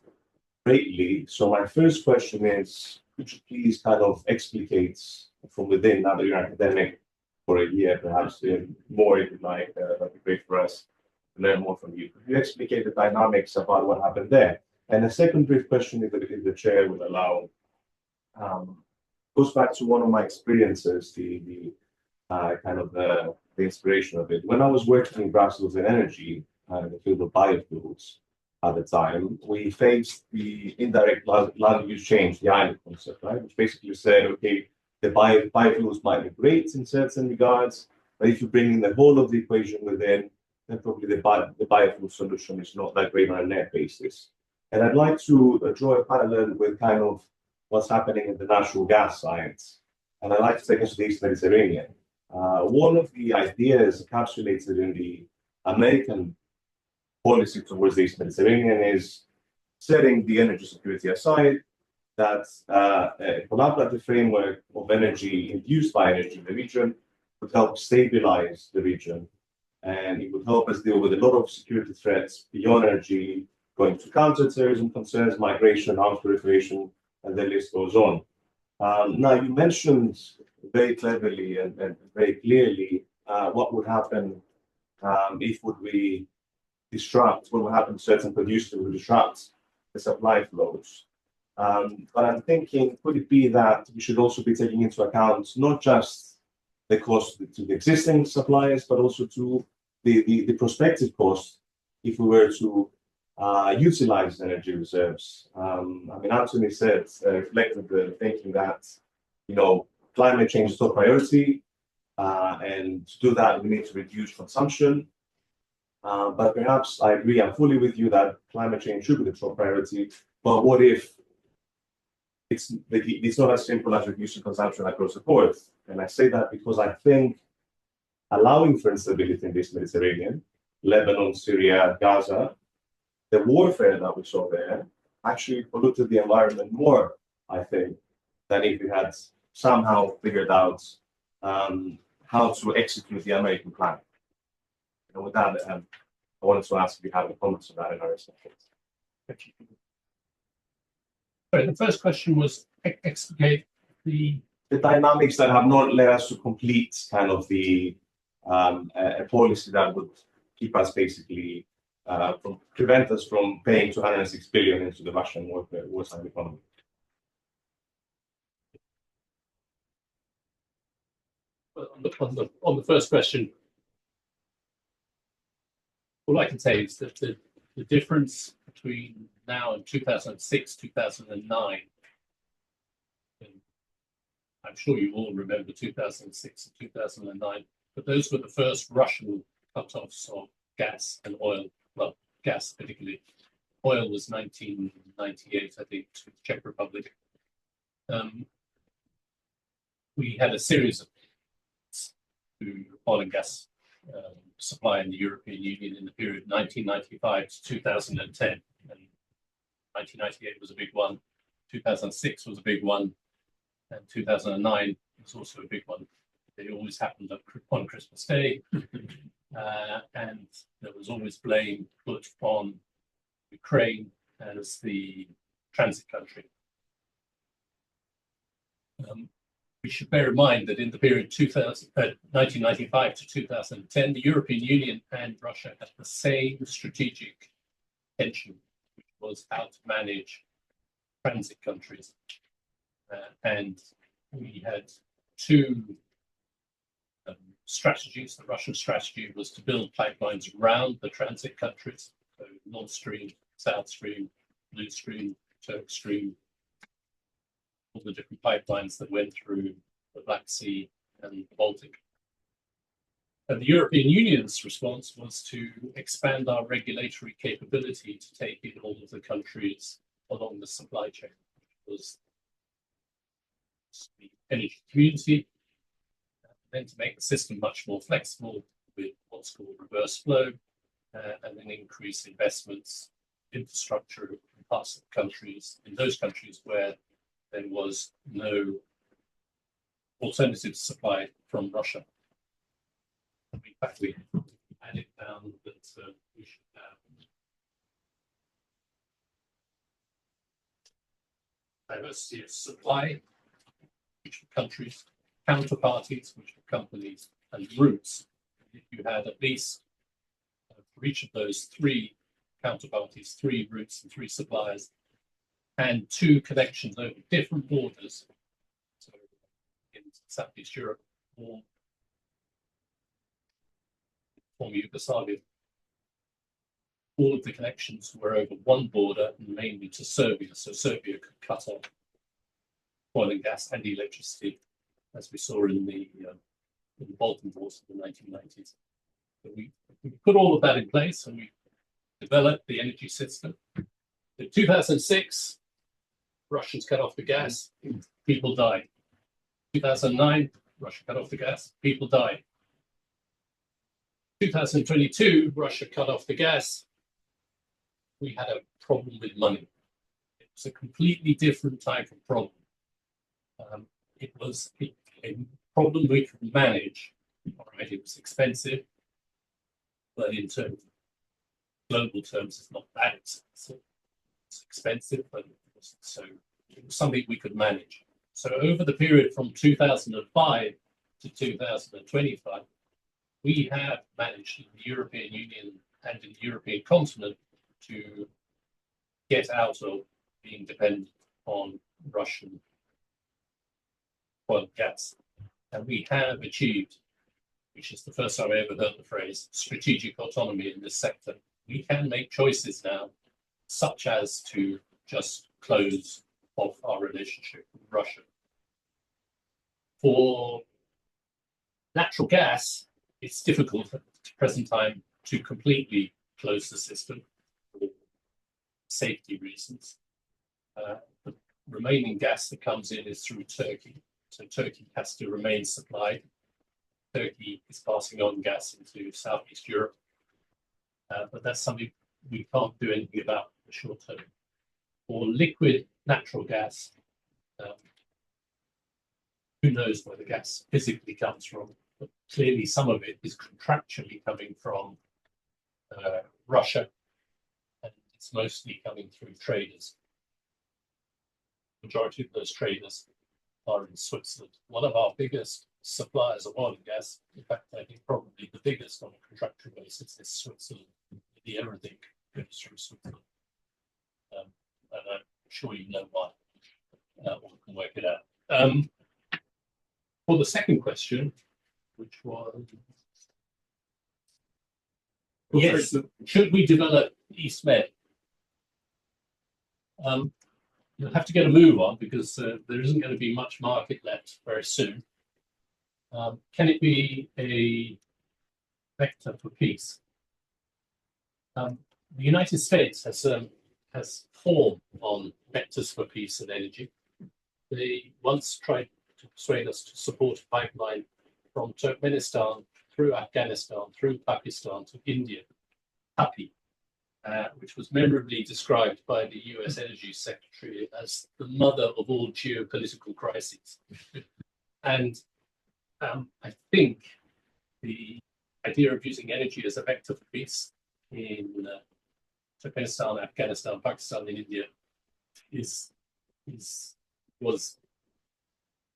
Speaker 4: greatly. So my first question is, could you please kind of explicate from within, now that you're an academic for a year, perhaps more if you'd like, that'd be great for us to learn more from you. Could you explicate the dynamics about what happened there? And a second brief question, if the chair will allow, goes back to one of my experiences, the inspiration of it. When I was working in Brussels in energy, in the field of biofuels at the time, we faced the indirect land use change, the island concept, right? Which basically said, okay, the biofuels might be great in certain regards, but if you bring in the whole of the equation within, then probably the biofuel solution is not that great on a net basis. And I'd like to draw a parallel with kind of what's happening in the natural gas science. And I'd like to take us to the East Mediterranean. One of the ideas encapsulated in the American policy towards the East Mediterranean is setting the energy security aside, that a collaborative framework of energy induced by energy in the region would help stabilize the region. And it would help us deal with a lot of security threats beyond energy, going to counterterrorism concerns, migration, arms proliferation, and the list goes on. Now, you mentioned very cleverly and very clearly what would happen if we disrupt, what would happen to certain producers who disrupt the supply flows. But I'm thinking, could it be that we should also be taking into account not just the cost to the existing suppliers, but also to the prospective cost if we were to utilize energy reserves? I mean, Antony said, reflected the thinking that, climate change is top priority, and to do that, we need to reduce consumption. But perhaps I agree, I'm fully with you that climate change should be the top priority. But what if it's not as simple as reducing consumption across the board? And I say that because I think allowing for instability in this Mediterranean, Lebanon, Syria, Gaza, the warfare that we saw there actually polluted the environment more, I think, than if we had somehow figured out how to execute the American plan. And with that, I wanted to ask if you have any comments on that in our session.
Speaker 2: Thank you. Sorry, the first question was explicate the
Speaker 4: dynamics that have not led us to complete kind of the a policy that would keep us basically prevent us from paying 206 billion into the Russian wartime economy.
Speaker 2: On the first question, all I can say is that the difference between now and 2006, 2009, and I'm sure you all remember 2006 and 2009, but those were the first Russian cut-offs of gas and oil, well, gas particularly. Oil was 1998, I think, to the Czech Republic. We had a series of to oil and gas supply in the European Union in the period 1995 to 2010. And 1998 was a big one, 2006 was a big one, and 2009 was also a big one. They always happened on Christmas Day. And there was always blame put on Ukraine as the transit country. We should bear in mind that in the period 1995 to 2010, the European Union and Russia had the same strategic tension, which was how to manage transit countries. And we had two strategies. The Russian strategy was to build pipelines around the transit countries, so Nord Stream, South Stream, Blue Stream, Turk Stream, all the different pipelines that went through the Black Sea and the Baltic. And the European Union's response was to expand our regulatory capability to take in all of the countries along the supply chain, which was the energy community, then to make the system much more flexible with what's called reverse flow, and then increase investments, infrastructure in parts of the countries, in those countries where there was no alternative supply from Russia. In fact, we had it down that we should have diversity of supply, which were countries, counterparties, which were companies, and routes. If you had at least for each of those three counterparties, three routes and three suppliers, and two connections over different borders, so in Southeast Europe or former Yugoslavia, all of the connections were over one border, mainly to Serbia, so Serbia could cut off oil and gas and electricity, as we saw in the Balkan Wars in the 1990s. So we put all of that in place and we developed the energy system. In 2006, Russians cut off the gas, people died. 2009, Russia cut off the gas, people died. 2022, Russia cut off the gas. We had a problem with money. It was a completely different type of problem. It was a problem we could manage. All right, it was expensive, but in terms of global terms, it's not that expensive. It's expensive, but it was something we could manage. So over the period from 2005 to 2025, we have managed in the European Union and in the European continent to get out of being dependent on Russian oil and gas. And we have achieved, which is the first time I ever heard the phrase, strategic autonomy in this sector. We can make choices now, such as to just close off our relationship with Russia. For natural gas, it's difficult at the present time to completely close the system for safety reasons. The remaining gas that comes in is through Turkey. So Turkey has to remain supplied. Turkey is passing on gas into Southeast Europe. But that's something we can't do anything about in the short term. For liquid natural gas, who knows where the gas physically comes from, but clearly some of it is contractually coming from Russia, and it's mostly coming through traders. The majority of those traders are in Switzerland. One of our biggest suppliers of oil and gas, in fact, I think probably the biggest on a contractual basis, is Switzerland. The everything goes through Switzerland. And I'm sure you know why. One can work it out. For the second question, which was, yes, should we develop East Med? You'll have to get a move on because there isn't going to be much market left very soon. Can it be a vector for peace? The United States has formed on vectors for peace and energy. They once tried to persuade us to support a pipeline from Turkmenistan through Afghanistan, through Pakistan to India, HAPI, which was memorably described by the US Energy Secretary as the mother of all geopolitical crises. And I think the idea of using energy as a vector for peace in Turkmenistan, Afghanistan, Pakistan, and India was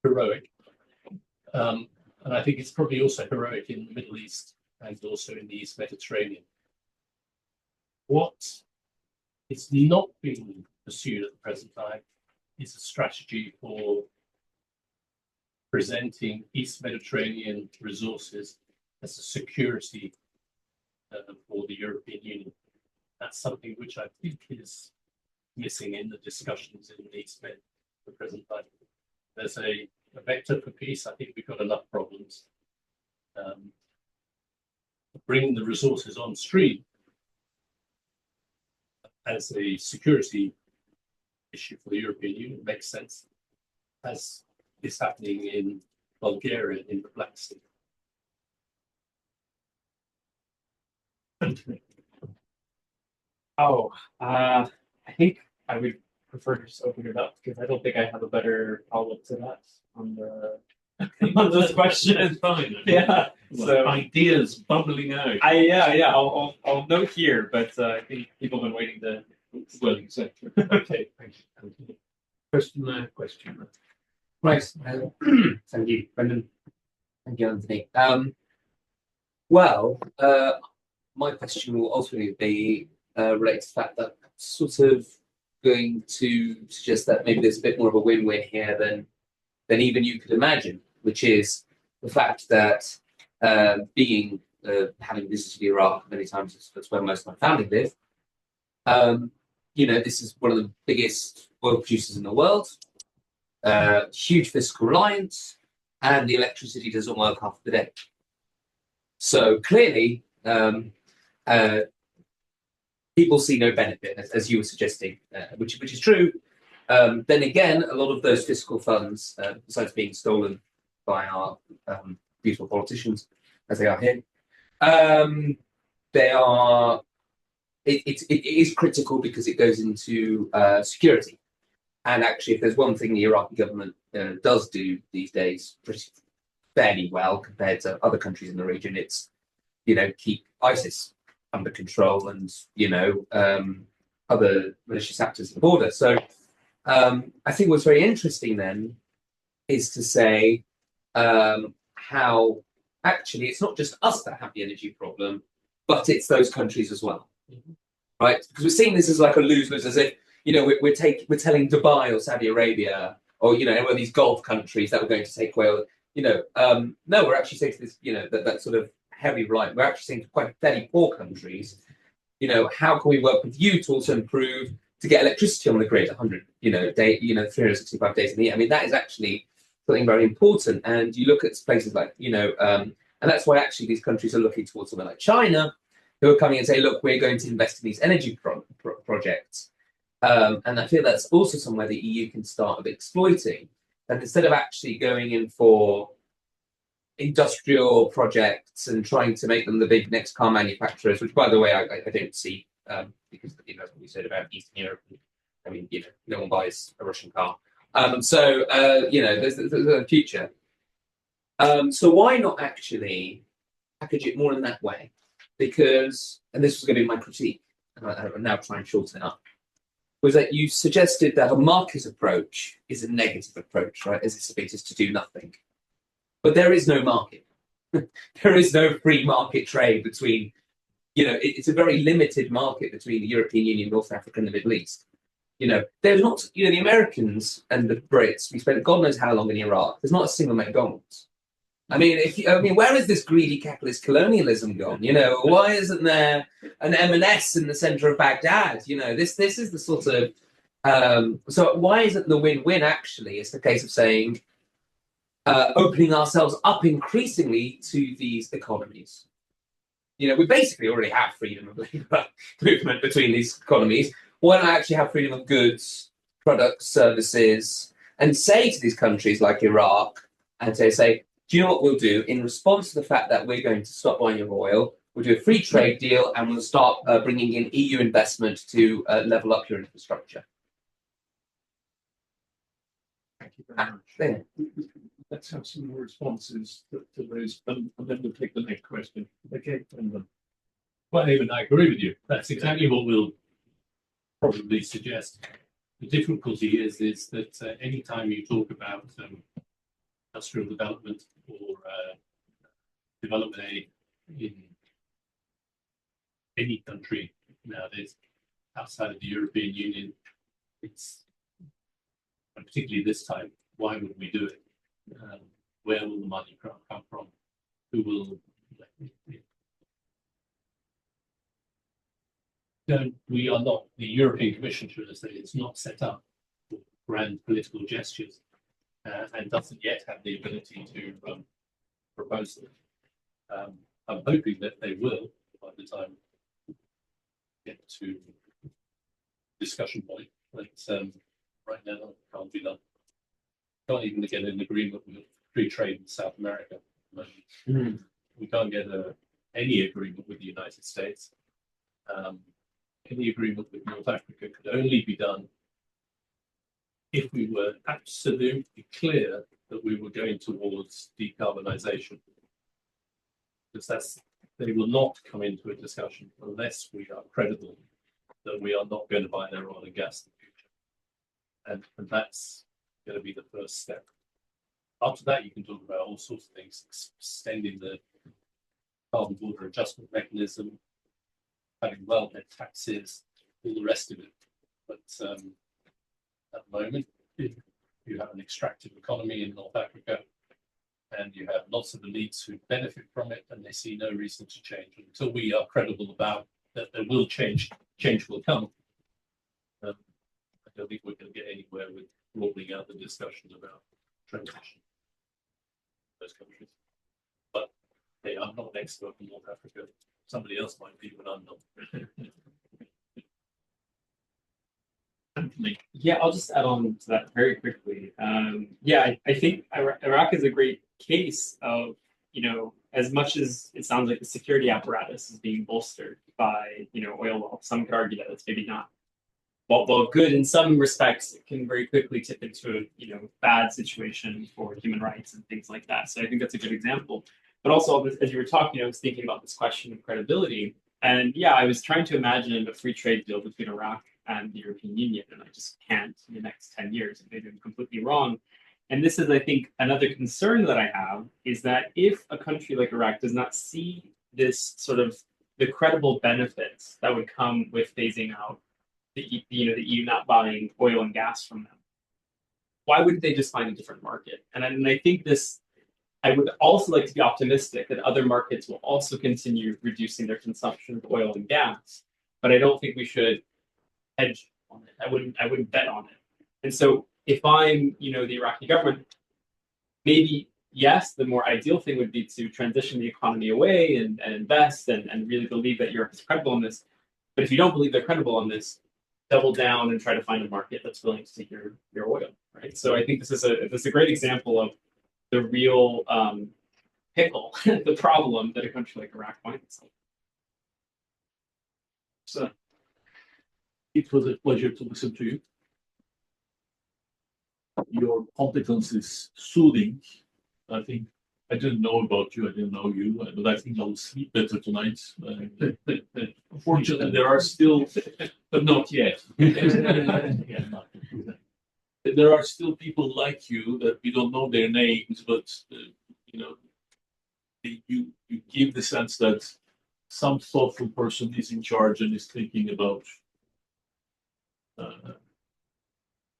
Speaker 2: heroic, and I think it's probably also heroic in the Middle East and also in the East Mediterranean. What is not being pursued at the present time is a strategy for presenting East Mediterranean resources as a security for the European Union. That's something which I think is missing in the discussions in the East Med at the present time. There's a vector for peace. I think we've got enough problems. Bringing the resources on stream as a security issue for the European Union makes sense, as is happening in Bulgaria in the Black Sea.
Speaker 3: Oh, I think I would prefer to just open it up because I don't think I have a better follow-up to that on the on those questions.
Speaker 1: Fine.
Speaker 3: Yeah. So
Speaker 1: Ideas bubbling out.
Speaker 3: yeah. I'll note here, but I think people have been waiting to.
Speaker 1: Well, exactly. Okay, thank you, Anthony. Question there, question there.
Speaker 5: Right. Thank you, Brendan. Thank you, Anthony. Well, my question will ultimately be related to the fact that I'm sort of going to suggest that maybe there's a bit more of a win-win here than even you could imagine, which is the fact that having visited Iraq many times, that's where most of my family live. This is one of the biggest oil producers in the world. Huge fiscal reliance, and the electricity doesn't work half the day. So clearly, people see no benefit, as you were suggesting, which is true. Then again, a lot of those fiscal funds, besides being stolen by our beautiful politicians, as they are here, it is critical because it goes into security. And actually, if there's one thing the Iraqi government does do these days fairly well compared to other countries in the region, it's keep ISIS under control and other malicious actors at the border. So I think what's very interesting then is to say how actually it's not just us that have the energy problem, but it's those countries as well, right? Because we're seeing this as like a lose-lose, as if we're telling Dubai or Saudi Arabia or one of these Gulf countries that we're going to take away. No, we're actually saying to this, that sort of heavy right. We're actually saying to quite fairly poor countries, how can we work with you to also improve to get electricity on the grid 365 days in the year? I mean, that is actually something very important. And you look at places like, and that's why actually these countries are looking towards somewhere like China, who are coming and say, look, we're going to invest in these energy projects. And I feel that's also somewhere the EU can start exploiting. And instead of actually going in for industrial projects and trying to make them the big next car manufacturers, which, by the way, I don't see, because that's what we said about Eastern Europe. I mean, no one buys a Russian car. There's a future. So why not actually package it more in that way? Because, and this was going to be my critique, and I'll now try and shorten it up, was that you suggested that a market approach is a negative approach, right? As it's is to do nothing. But there is no market. There is no free market trade between, it's a very limited market between the European Union, North Africa, and the Middle East. There's not, the Americans and the Brits, we spent God knows how long in Iraq. There's not a single McDonald's. I mean, where is this greedy capitalist colonialism gone? Why isn't there an M&S in the center of Baghdad? This is the sort of so why isn't the win-win actually? It's the case of saying opening ourselves up increasingly to these economies. We basically already have freedom of labor movement between these economies. Why not actually have freedom of goods, products, services, and say to these countries like Iraq, and say, do you know what we'll do? In response to the fact that we're going to stop buying your oil, we'll do a free trade deal and we'll start bringing in EU investment to level up your infrastructure.
Speaker 1: Thank you very much. let's have some more responses to those, and then we'll take the next question. Okay, and then
Speaker 2: Well, even I agree with you. That's exactly what we'll probably suggest. The difficulty is that any time you talk about industrial development or development aid in any country nowadays outside of the European Union, it's and particularly this time. Why would we do it? Where will the money come from? Who will? No, we are not. The European Commission, should I say, it's not set up for grand political gestures and doesn't yet have the ability to propose them. I'm hoping that they will by the time we get to discussion point. But right now, can't do that. Can't even get an agreement with free trade in South America. We can't get any agreement with the United States. Any agreement with North Africa could only be done if we were absolutely clear that we were going towards decarbonisation. Because they will not come into a discussion unless we are credible that we are not going to buy their oil and gas in the future. And that's going to be the first step. After that, you can talk about all sorts of things, extending the carbon border adjustment mechanism, having wellhead taxes, all the rest of it. But at the moment, you have an extractive economy in North Africa, and you have lots of elites who benefit from it, and they see no reason to change. Until we are credible about that there will change will come, I don't think we're going to get anywhere with rolling out the discussions about transition in those countries. But hey, I'm not an expert in North Africa. Somebody else might be, but I'm not.
Speaker 1: Antony.
Speaker 3: Yeah, I'll just add on to that very quickly. I think Iraq is a great case of, as much as it sounds like the security apparatus is being bolstered by, oil wealth, some could argue that it's maybe not. While good in some respects, it can very quickly tip into a, bad situation for human rights and things like that. So I think that's a good example. But also, as you were talking, I was thinking about this question of credibility. And yeah, I was trying to imagine a free trade deal between Iraq and the European Union, and I just can't in the next 10 years. Maybe I'm completely wrong. And this is, I think, another concern that I have is that if a country like Iraq does not see this sort of the credible benefits that would come with phasing out the EU not buying oil and gas from them, why wouldn't they just find a different market? And I think this, I would also like to be optimistic that other markets will also continue reducing their consumption of oil and gas, but I don't think we should hedge on it. I wouldn't bet on it. And so if I'm, the Iraqi government, maybe yes, the more ideal thing would be to transition the economy away and invest and really believe that Europe is credible on this. But if you don't believe they're credible on this, double down and try to find a market that's willing to take your oil, right? So I think this is a great example of the real pickle, the problem that a country like Iraq finds itself.
Speaker 1: So it was a pleasure to listen to you. Your competence is soothing. I think I didn't know about you. I didn't know you, but I think I'll sleep better tonight. Unfortunately, there are still, but not yet. There are still people like you that we don't know their names, but you give the sense that some thoughtful person is in charge and is thinking about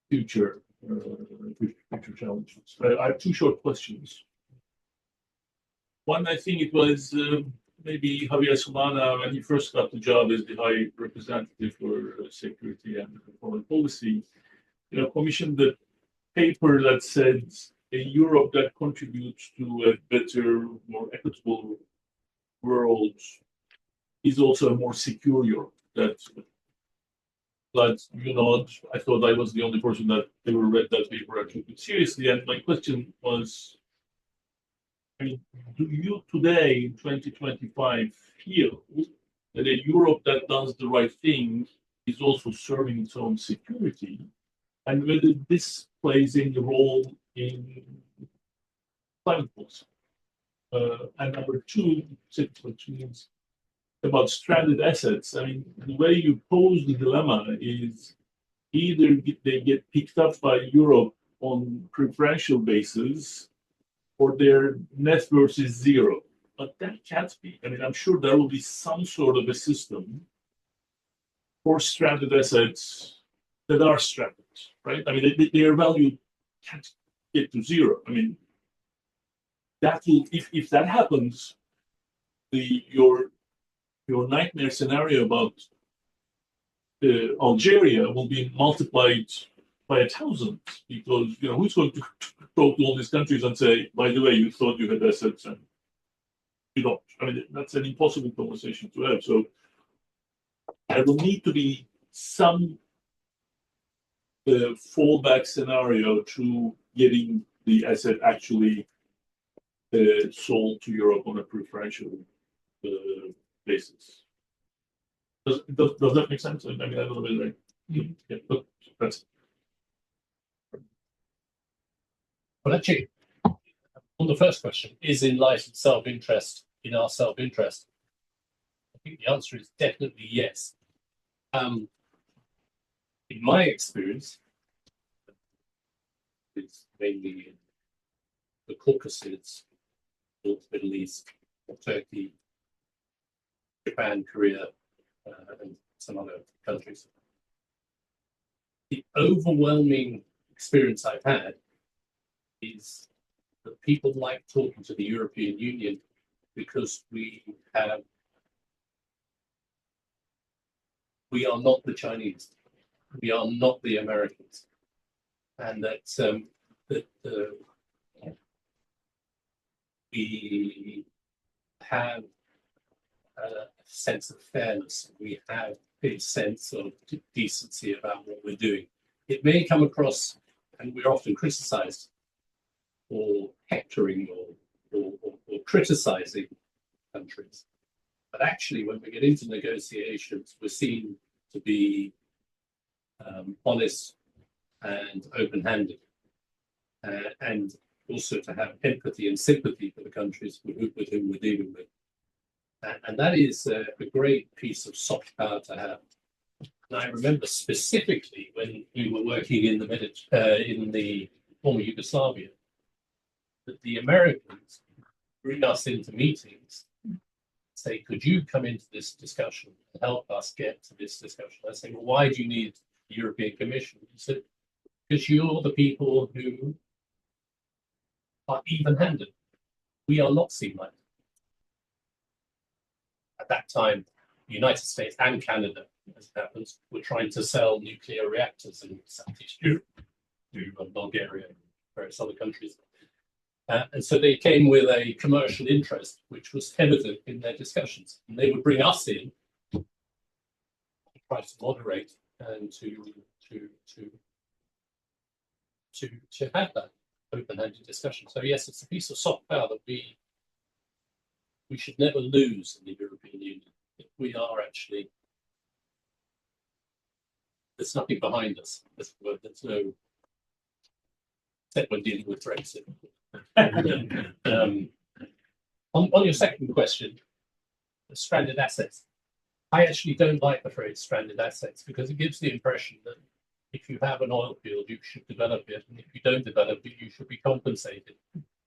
Speaker 1: future challenges. I have two short questions. One, I think it was maybe Javier Solana when he first got the job as the High Representative for Security and Foreign Policy, commissioned the paper that said a Europe that contributes to a better, more equitable world is also a more secure Europe. But I thought I was the only person that ever read that paper and took it seriously. And my question was, do you today in 2025 feel that a Europe that does the right thing is also serving its own security? And whether this plays any role in
Speaker 6: climate policy. And number two, which means about stranded assets. I mean, the way you pose the dilemma is either they get picked up by Europe on preferential basis, or their net worth is zero. But that can't be. I mean, I'm sure there will be some sort of a system for stranded assets that are stranded, right? I mean, their value can't get to zero. I mean, that will, if that happens, your nightmare scenario about Algeria will be multiplied by 1,000, because who's going to talk to all these countries and say, by the way, you thought you had assets and you don't. I mean, that's an impossible conversation to have. So there will need to be some fallback scenario to getting the asset actually sold to Europe on a preferential basis. Does that make sense? I mean, I don't know whether yeah, but that's.
Speaker 2: Well, actually, on the first question, is in light of self-interest in our self-interest? I think the answer is definitely yes. In my experience, it's mainly in the Caucasus, North Middle East, Turkey, Japan, Korea, and some other countries. The overwhelming experience I've had is that people like talking to the European Union because we are not the Chinese, we are not the Americans, and that we have a sense of fairness, we have a sense of decency about what we're doing. It may come across, and we're often criticized for hectoring or criticizing countries. But actually, when we get into negotiations, we're seen to be honest and open-handed, and also to have empathy and sympathy for the countries with whom we're dealing with. And that is a great piece of soft power to have. And I remember specifically when we were working in the former Yugoslavia, that the Americans bring us into meetings, say, could you come into this discussion and help us get to this discussion? I say, well, why do you need the European Commission? He said, because you're the people who are even-handed. We are not seen like that. At that time, the United States and Canada, as it happens, were trying to sell nuclear reactors in Southeast Europe to Bulgaria and various other countries. And so they came with a commercial interest, which was evident in their discussions. And they would bring us in to try to moderate and to have that open-handed discussion. So yes, it's a piece of soft power that we should never lose in the European Union. We are actually, there's nothing behind us. There's no, except when dealing with Brexit. On your second question, the stranded assets. I actually don't like the phrase stranded assets because it gives the impression that if you have an oil field, you should develop it, and if you don't develop it, you should be compensated.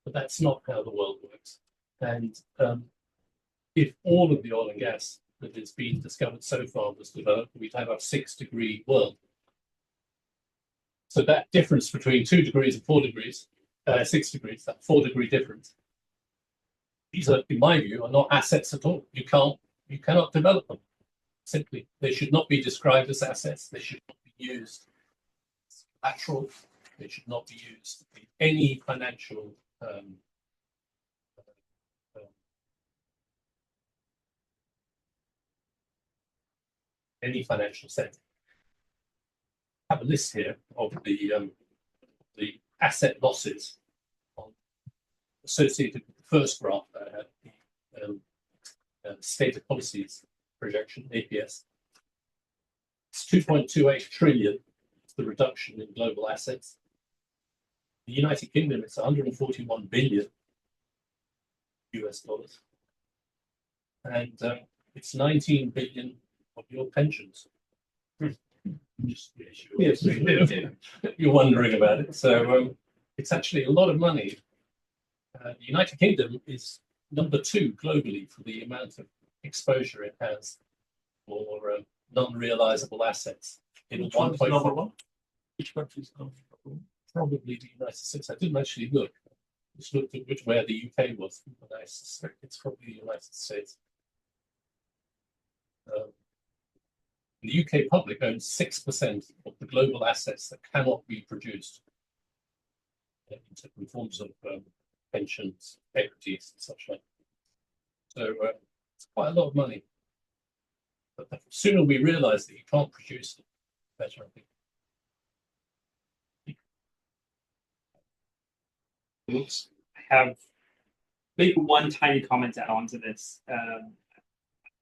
Speaker 2: But that's not how the world works. And if all of the oil and gas that has been discovered so far was developed, we'd have a 6-degree world. So that difference between 2 degrees and 4 degrees, 6 degrees, that 4-degree difference, these are, in my view, are not assets at all. You cannot develop them. Simply, they should not be described as assets. They should not be used as collateral. They should not be used in any financial sense. I have a list here of the asset losses associated with the first graph that I had, the stated policies projection, APS. It's 2.28 trillion, it's the reduction in global assets. The United Kingdom, it's 141 billion, US dollars. And it's 19 billion of your pensions. Just
Speaker 1: Yes.
Speaker 2: you're wondering about it. So it's actually a lot of money. The United Kingdom is number 2 globally for the amount of exposure it has for non-realizable assets. In
Speaker 6: Which one is number
Speaker 2: 1.4,
Speaker 6: one? Which country is number one?
Speaker 2: probably the United States. I didn't actually look. Just looked at where the UK was, but I suspect it's probably the United States. The UK public owns 6% of the global assets that cannot be produced in forms of pensions, equities, and such like. So it's quite a lot of money. But the sooner we realise that you can't produce it, the better, I think.
Speaker 3: I have maybe one tiny comment to add on to this.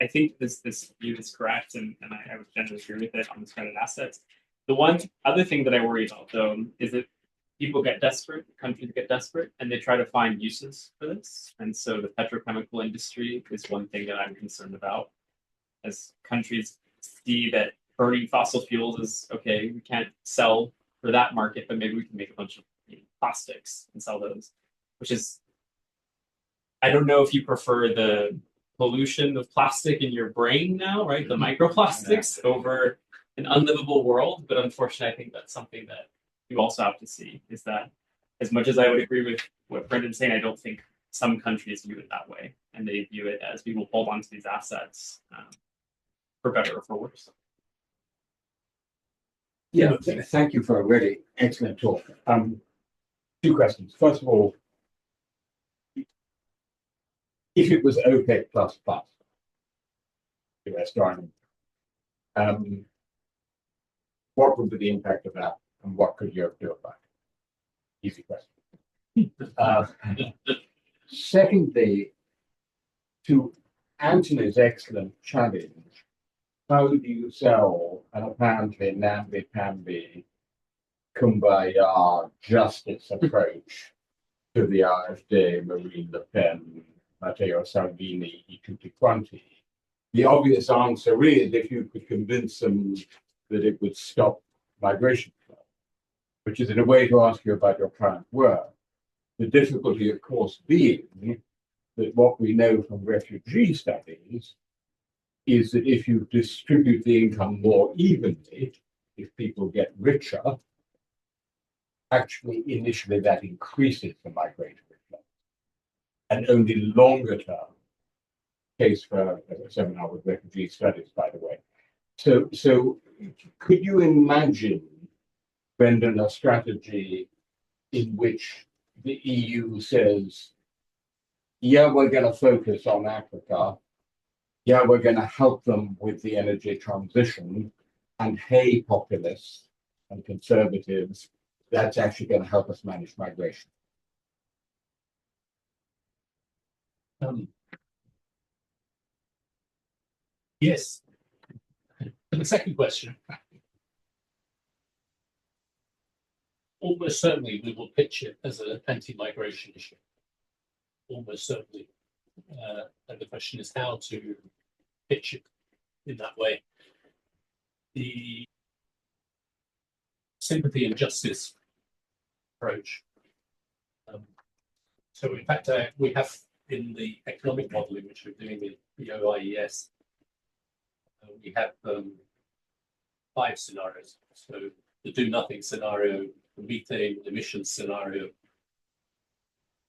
Speaker 3: I think this view is correct, and I would generally agree with it on the credit assets. The one other thing that I worry about, though, is that people get desperate, countries get desperate, and they try to find uses for this. And so the petrochemical industry is one thing that I'm concerned about. As countries see that burning fossil fuels is okay, we can't sell for that market, but maybe we can make a bunch of plastics and sell those, which is, I don't know if you prefer the pollution of plastic in your brain now, right? The microplastics over an unlivable world. But unfortunately, I think that's something that you also have to see, is that as much as I would agree with what Brendan's saying, I don't think some countries view it that way. And they view it as we will hold on to these assets for better or for worse.
Speaker 7: Yeah, thank you for a really excellent talk. 2 questions. First of all, if it was OPEC plus, US joining, what would be the impact of that, and what could Europe do about it? Easy question. Secondly, to Antony's excellent challenge, how do you sell an apparently namby-pamby kumbaya justice approach to the AfD, Marine Le Pen, Matteo Salvini, e tutti quanti? The obvious answer is, if you could convince them that it would stop migration flow, which is in a way to ask you about your current work. The difficulty, of course, being that what we know from refugee studies is that if you distribute the income more evenly, if people get richer, actually initially that increases the migratory flow. And only longer term, case for a seminar with refugee studies, by the way. So could you imagine, Brendan, a strategy in which the EU says, yeah, we're going to focus on Africa, yeah, we're going to help them with the energy transition, and hey, populists and conservatives, that's actually going to help us manage migration?
Speaker 2: Yes. And the second question, almost certainly we will pitch it as an anti-migration issue. Almost certainly. And the question is how to pitch it in that way. The sympathy and justice approach. So in fact, we have in the economic modeling, which we're doing in the OIES, we have 5 scenarios. So the do-nothing scenario, the methane emissions scenario,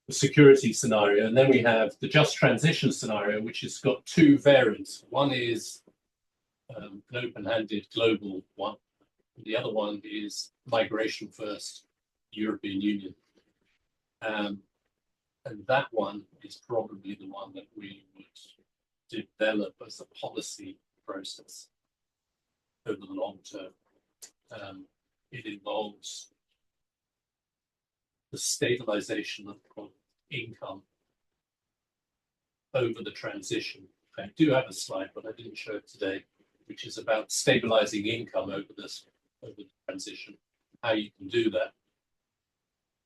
Speaker 2: the security scenario, and then we have the just transition scenario, which has got 2 variants. One is an open-handed global one. The other one is migration first, European Union. And that one is probably the one that we would develop as a policy process over the long term. It involves the stabilization of income over the transition. I do have a slide, but I didn't show it today, which is about stabilizing income over the transition, how you can do that.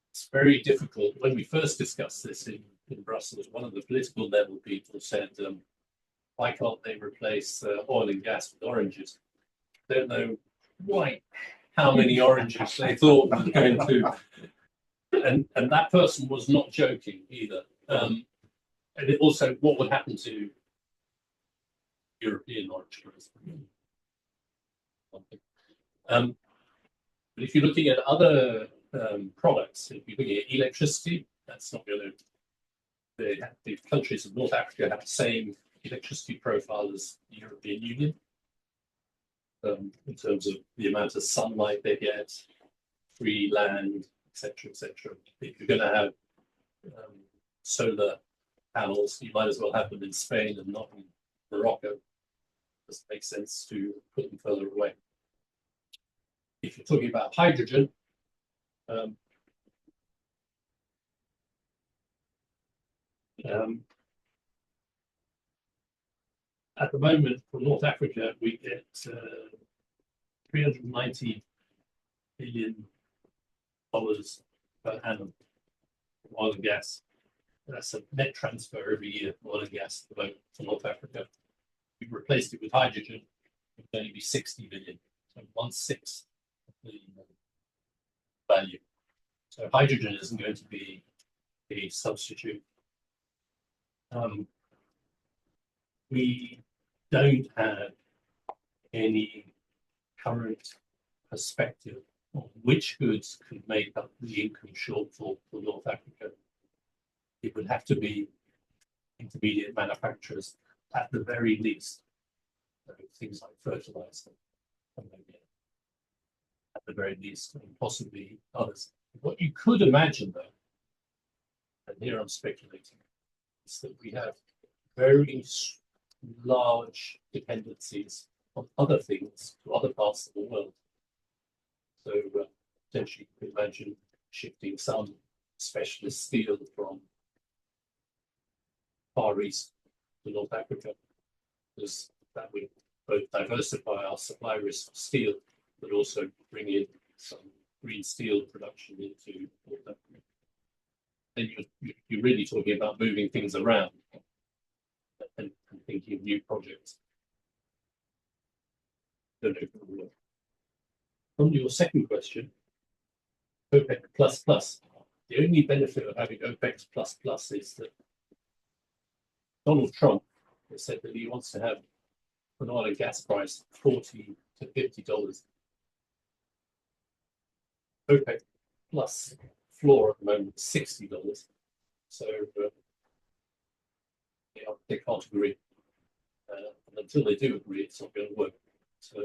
Speaker 2: It's very difficult. When we first discussed this in in Brussels, one of the political level people said, why can't they replace oil and gas with oranges? Don't know quite how many oranges they thought was going to. And that person was not joking either. And it also, what would happen to European orange growth? But if you're looking at other products, if you're looking at electricity, that's not going to. The countries of North Africa have the same electricity profile as the European Union in terms of the amount of sunlight they get, free land, etc., etc. If you're going to have solar panels, you might as well have them in Spain and not in Morocco. It doesn't make sense to put them further away. If you're talking about hydrogen, at the moment, from North Africa, we get $390 billion per annum from oil and gas. That's a net transfer every year of oil and gas at the moment to North Africa. If we replaced it with hydrogen, it would only be 60 billion, so 1/6 of the value. So hydrogen isn't going to be a substitute. We don't have any current perspective on which goods could make up the income shortfall for North Africa. It would have to be intermediate manufacturers at the very least. So things like fertilizer, at the very least, and possibly others. What you could imagine, though, and here I'm speculating, is that we have very large dependencies on other things to other parts of the world. So potentially you could imagine shifting some specialist steel from Far East to North Africa, because that would both diversify our supply risk of steel, but also bring in some green steel production into North Africa. Then you're really talking about moving things around and thinking of new projects. On your second question, OPEC++, the only benefit of having OPEC++ is that Donald Trump has said that he wants to have an oil and gas price of $40 to $50. OPEC plus floor at the moment is $60. So they can't agree. And until they do agree, it's not going to work. So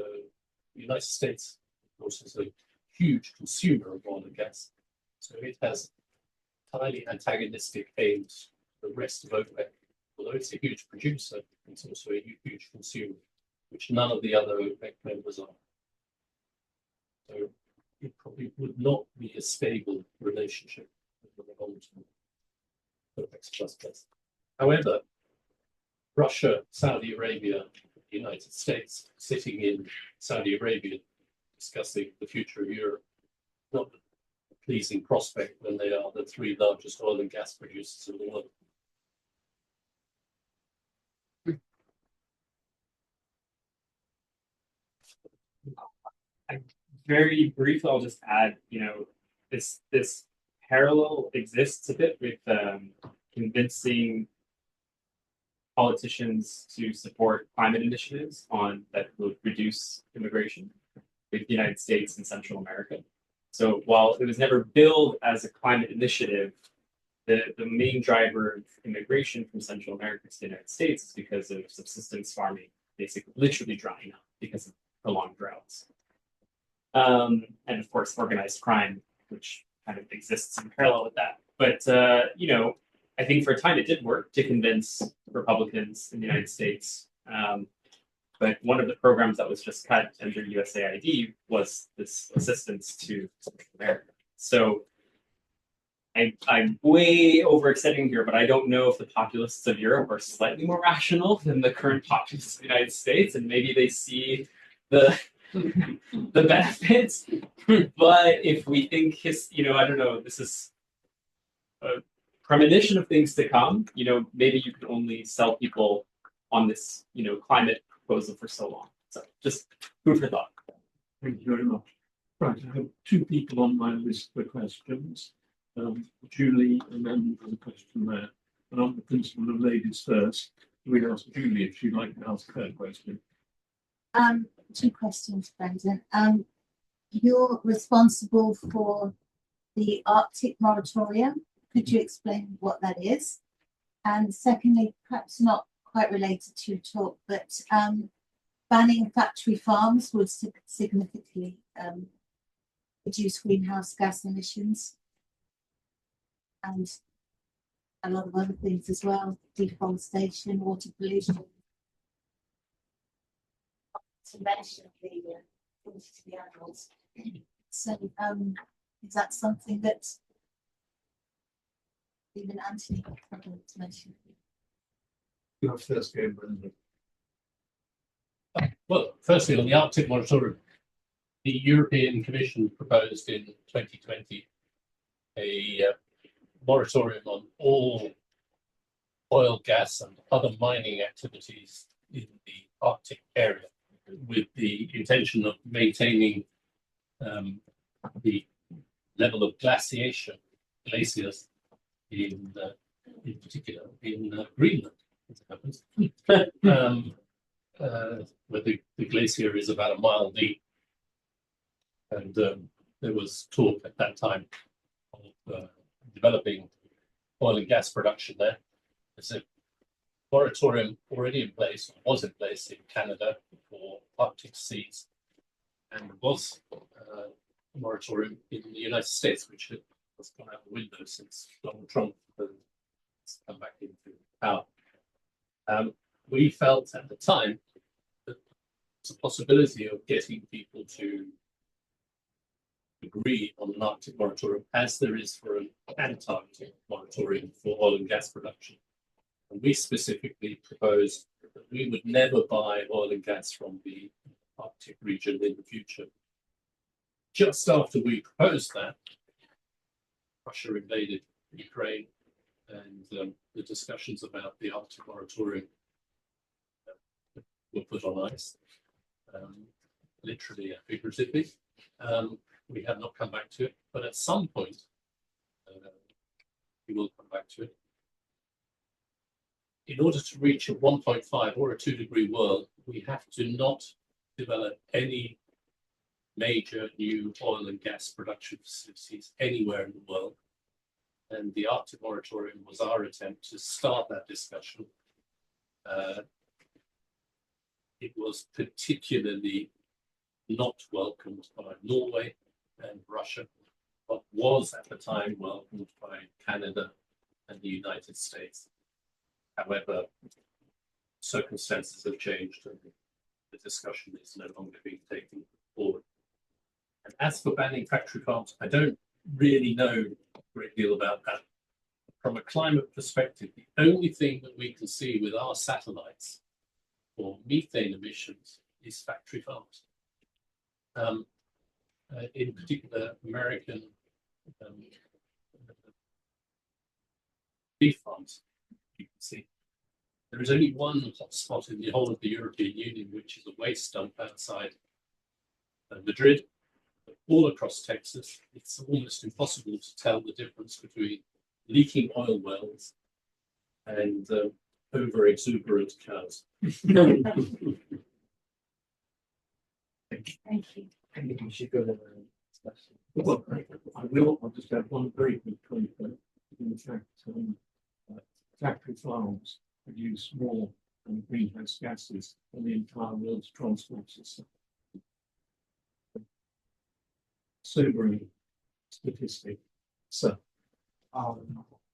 Speaker 2: the United States, of course, is a huge consumer of oil and gas. So it has highly antagonistic aims to the rest of OPEC. Although it's a huge producer, it's also a huge consumer, which none of the other OPEC members are. So it probably would not be a stable relationship with the long term OPEC++. However, Russia, Saudi Arabia, the United States sitting in Saudi Arabia discussing the future of Europe, not a pleasing prospect when they are the three largest oil and gas producers in the world.
Speaker 3: Very briefly, I'll just add, this parallel exists a bit with convincing politicians to support climate initiatives that will reduce immigration with the United States and Central America. So while it was never billed as a climate initiative, the main driver of immigration from Central America to the United States is because of subsistence farming, basically literally drying up because of prolonged droughts. And of course, organized crime, which kind of exists in parallel with that. But, I think for a time it did work to convince Republicans in the United States. But one of the programs that was just cut under USAID was this assistance to Central America. So I'm way overextending here, but I don't know if the populists of Europe are slightly more rational than the current populists of the United States, and maybe they see the benefits. But if we think I don't know, this is a premonition of things to come. Maybe you can only sell people on this, climate proposal for so long. So just food for thought.
Speaker 1: Thank you very much. Right, I have two people on my list for questions. Julie, and then there's a question there. And on the principle of ladies first, we ask Julie if she'd like to ask her question.
Speaker 8: Two questions, Brendan. You're responsible for the Arctic moratorium. Could you explain what that is? And secondly, perhaps not quite related to your talk, but banning factory farms would significantly reduce greenhouse gas emissions and a lot of other things as well, deforestation, water pollution. To mention the cruelty to the animals. So is that something that even Antony probably to mention?
Speaker 1: You have first go, Brendan.
Speaker 2: Well, firstly, on the Arctic moratorium, the European Commission proposed in 2020 a moratorium on all oil, gas, and other mining activities in the Arctic area, with the intention of maintaining the level of glaciers in particular in Greenland, as it happens, where the glacier is about a mile deep. And there was talk at that time of developing oil and gas production there. There's a moratorium already in place, or was in place in Canada for Arctic seas, and there was a moratorium in the United States, which has gone out the window since Donald Trump has come back into power. We felt at the time that there's a possibility of getting people to agree on an Arctic moratorium, as there is for an Antarctic moratorium for oil and gas production. And we specifically proposed that we would never buy oil and gas from the Arctic region in the future. Just after we proposed that, Russia invaded Ukraine, and the discussions about the Arctic moratorium were put on ice, literally and figuratively. We have not come back to it, but at some point, we will come back to it. In order to reach a 1.5 or a 2 degree world, we have to not develop any major new oil and gas production facilities anywhere in the world. And the Arctic moratorium was our attempt to start that discussion. It was particularly not welcomed by Norway and Russia, but was at the time welcomed by Canada and the United States. However, circumstances have changed and the discussion is no longer being taken forward. And as for banning factory farms, I don't really know a great deal about that. From a climate perspective, the only thing that we can see with our satellites for methane emissions is factory farms. In particular, American beef farms, you can see. There is only one hotspot in the whole of the European Union, which is a waste dump outside Madrid. All across Texas, it's almost impossible to tell the difference between leaking oil wells and over-exuberant cows.
Speaker 8: Thank you.
Speaker 7: I think we should go to the discussion.
Speaker 1: Well, I will. I'll just add one very quick point. In fact, factory farms produce more greenhouse gases than the entire world's transport system. Sobering statistic. So,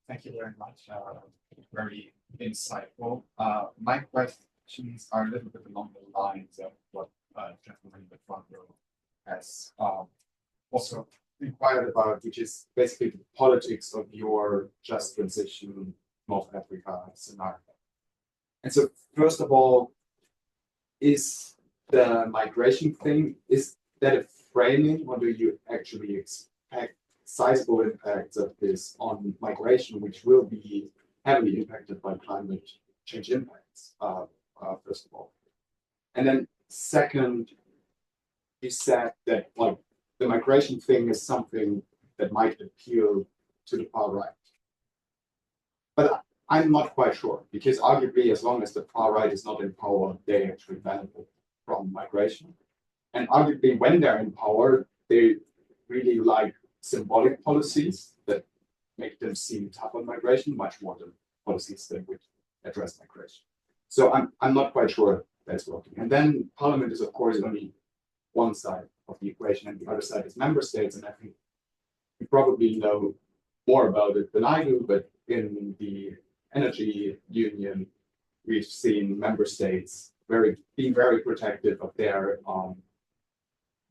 Speaker 9: thank you very much. Very insightful. My questions are a little bit along the lines of what gentleman in the front row has also inquired about, which is basically the politics of your just transition North Africa scenario. And so, first of all, is the migration thing, is that a framing, or do you actually expect sizable impacts of this on migration, which will be heavily impacted by climate change impacts, first of all. And then second, you said that like the migration thing is something that might appeal to the far right. But I'm not quite sure, because arguably as long as the far right is not in power, they actually benefit from migration. And arguably when they're in power, they really like symbolic policies that make them seem tough on migration, much more than policies that would address migration. So I'm not quite sure that's working. And then Parliament is, of course, only one side of the equation, and the other side is member states. And I think you probably know more about it than I do, but in the energy union, we've seen member states being very protective of their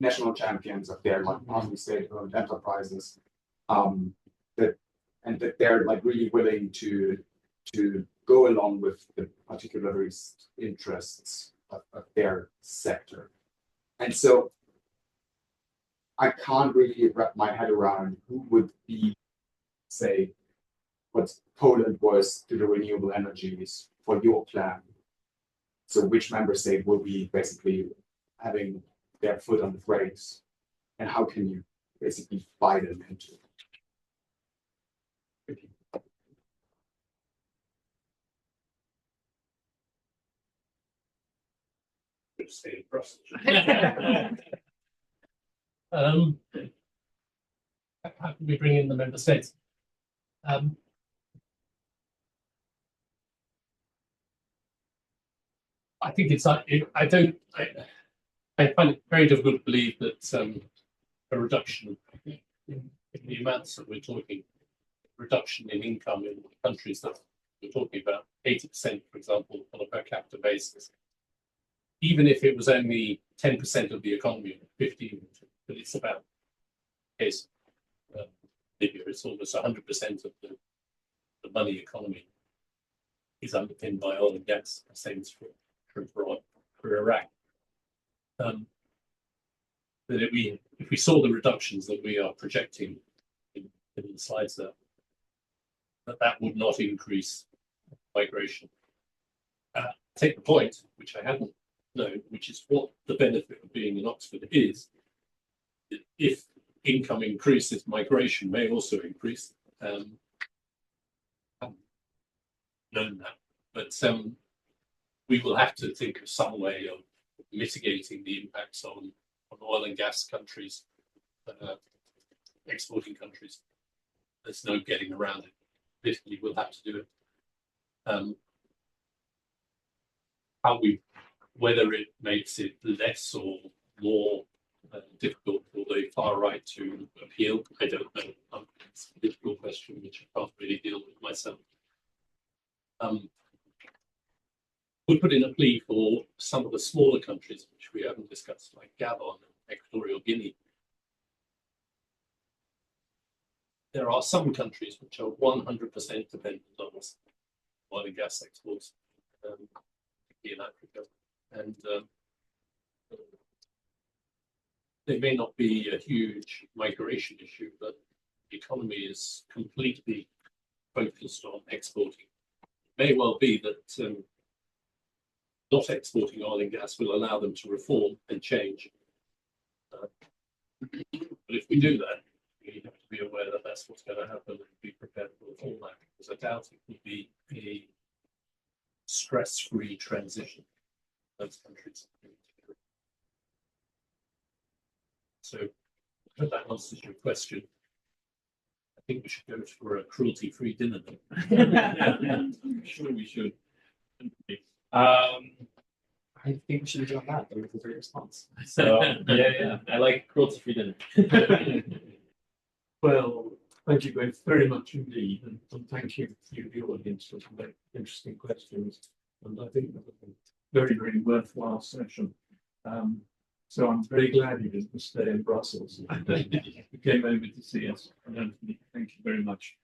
Speaker 9: national champions, of their like state-owned enterprises, that they're like really willing to go along with the particular interests of their sector. And so I can't really wrap my head around who would be, say, what Poland was to the renewable energies for your plan. So which member state will be basically having their foot on the brakes, and how can you basically buy them into it?
Speaker 2: Stay in Brussels.
Speaker 10: How can we bring in the member states? I think it's I find it very difficult to believe that a reduction in the amounts that we're talking, reduction in income in the countries that we're talking about, 80%, for example, on a per capita basis. Even if it was only 10% of the economy, 15%, but it's about case Libya, it's almost 100% of the money economy is underpinned by oil and gas. Same as for Iraq. That if we saw the reductions that we are projecting in the slides there, that would not increase migration. Take the point, which I hadn't known, which is what the benefit of being in Oxford is. If income increases, migration may also increase. I haven't known that, but we will have to think of some way of mitigating the impacts on oil and gas countries, exporting countries. There's no getting around it. Basically, we'll have to do it. Whether it makes it less or more difficult for the far right to appeal, I don't know. It's a difficult question which I can't really deal with myself. We put in a plea for some of the smaller countries, which we haven't discussed, like Gabon and Equatorial Guinea. There are some countries which are 100% dependent on us, oil and gas exports, in Africa. And there may not be a huge migration issue, but the economy is completely focused on exporting. It may well be that not exporting oil and gas will allow them to reform and change. But if we do that, we have to be aware that that's what's going to happen and be prepared for all that, because I doubt it would be a stress-free transition in those countries. So, I hope that answers your question. I think we should go for a cruelty-free dinner. I'm sure we should.
Speaker 3: I think we should have done that. That was a great response. So yeah, I like cruelty-free dinner.
Speaker 1: Well, thank you both very much indeed, and thank you to the audience for some very interesting questions. And I think that was a very, very worthwhile session. So I'm very glad you didn't stay in Brussels. You came over to see us. And thank you very much.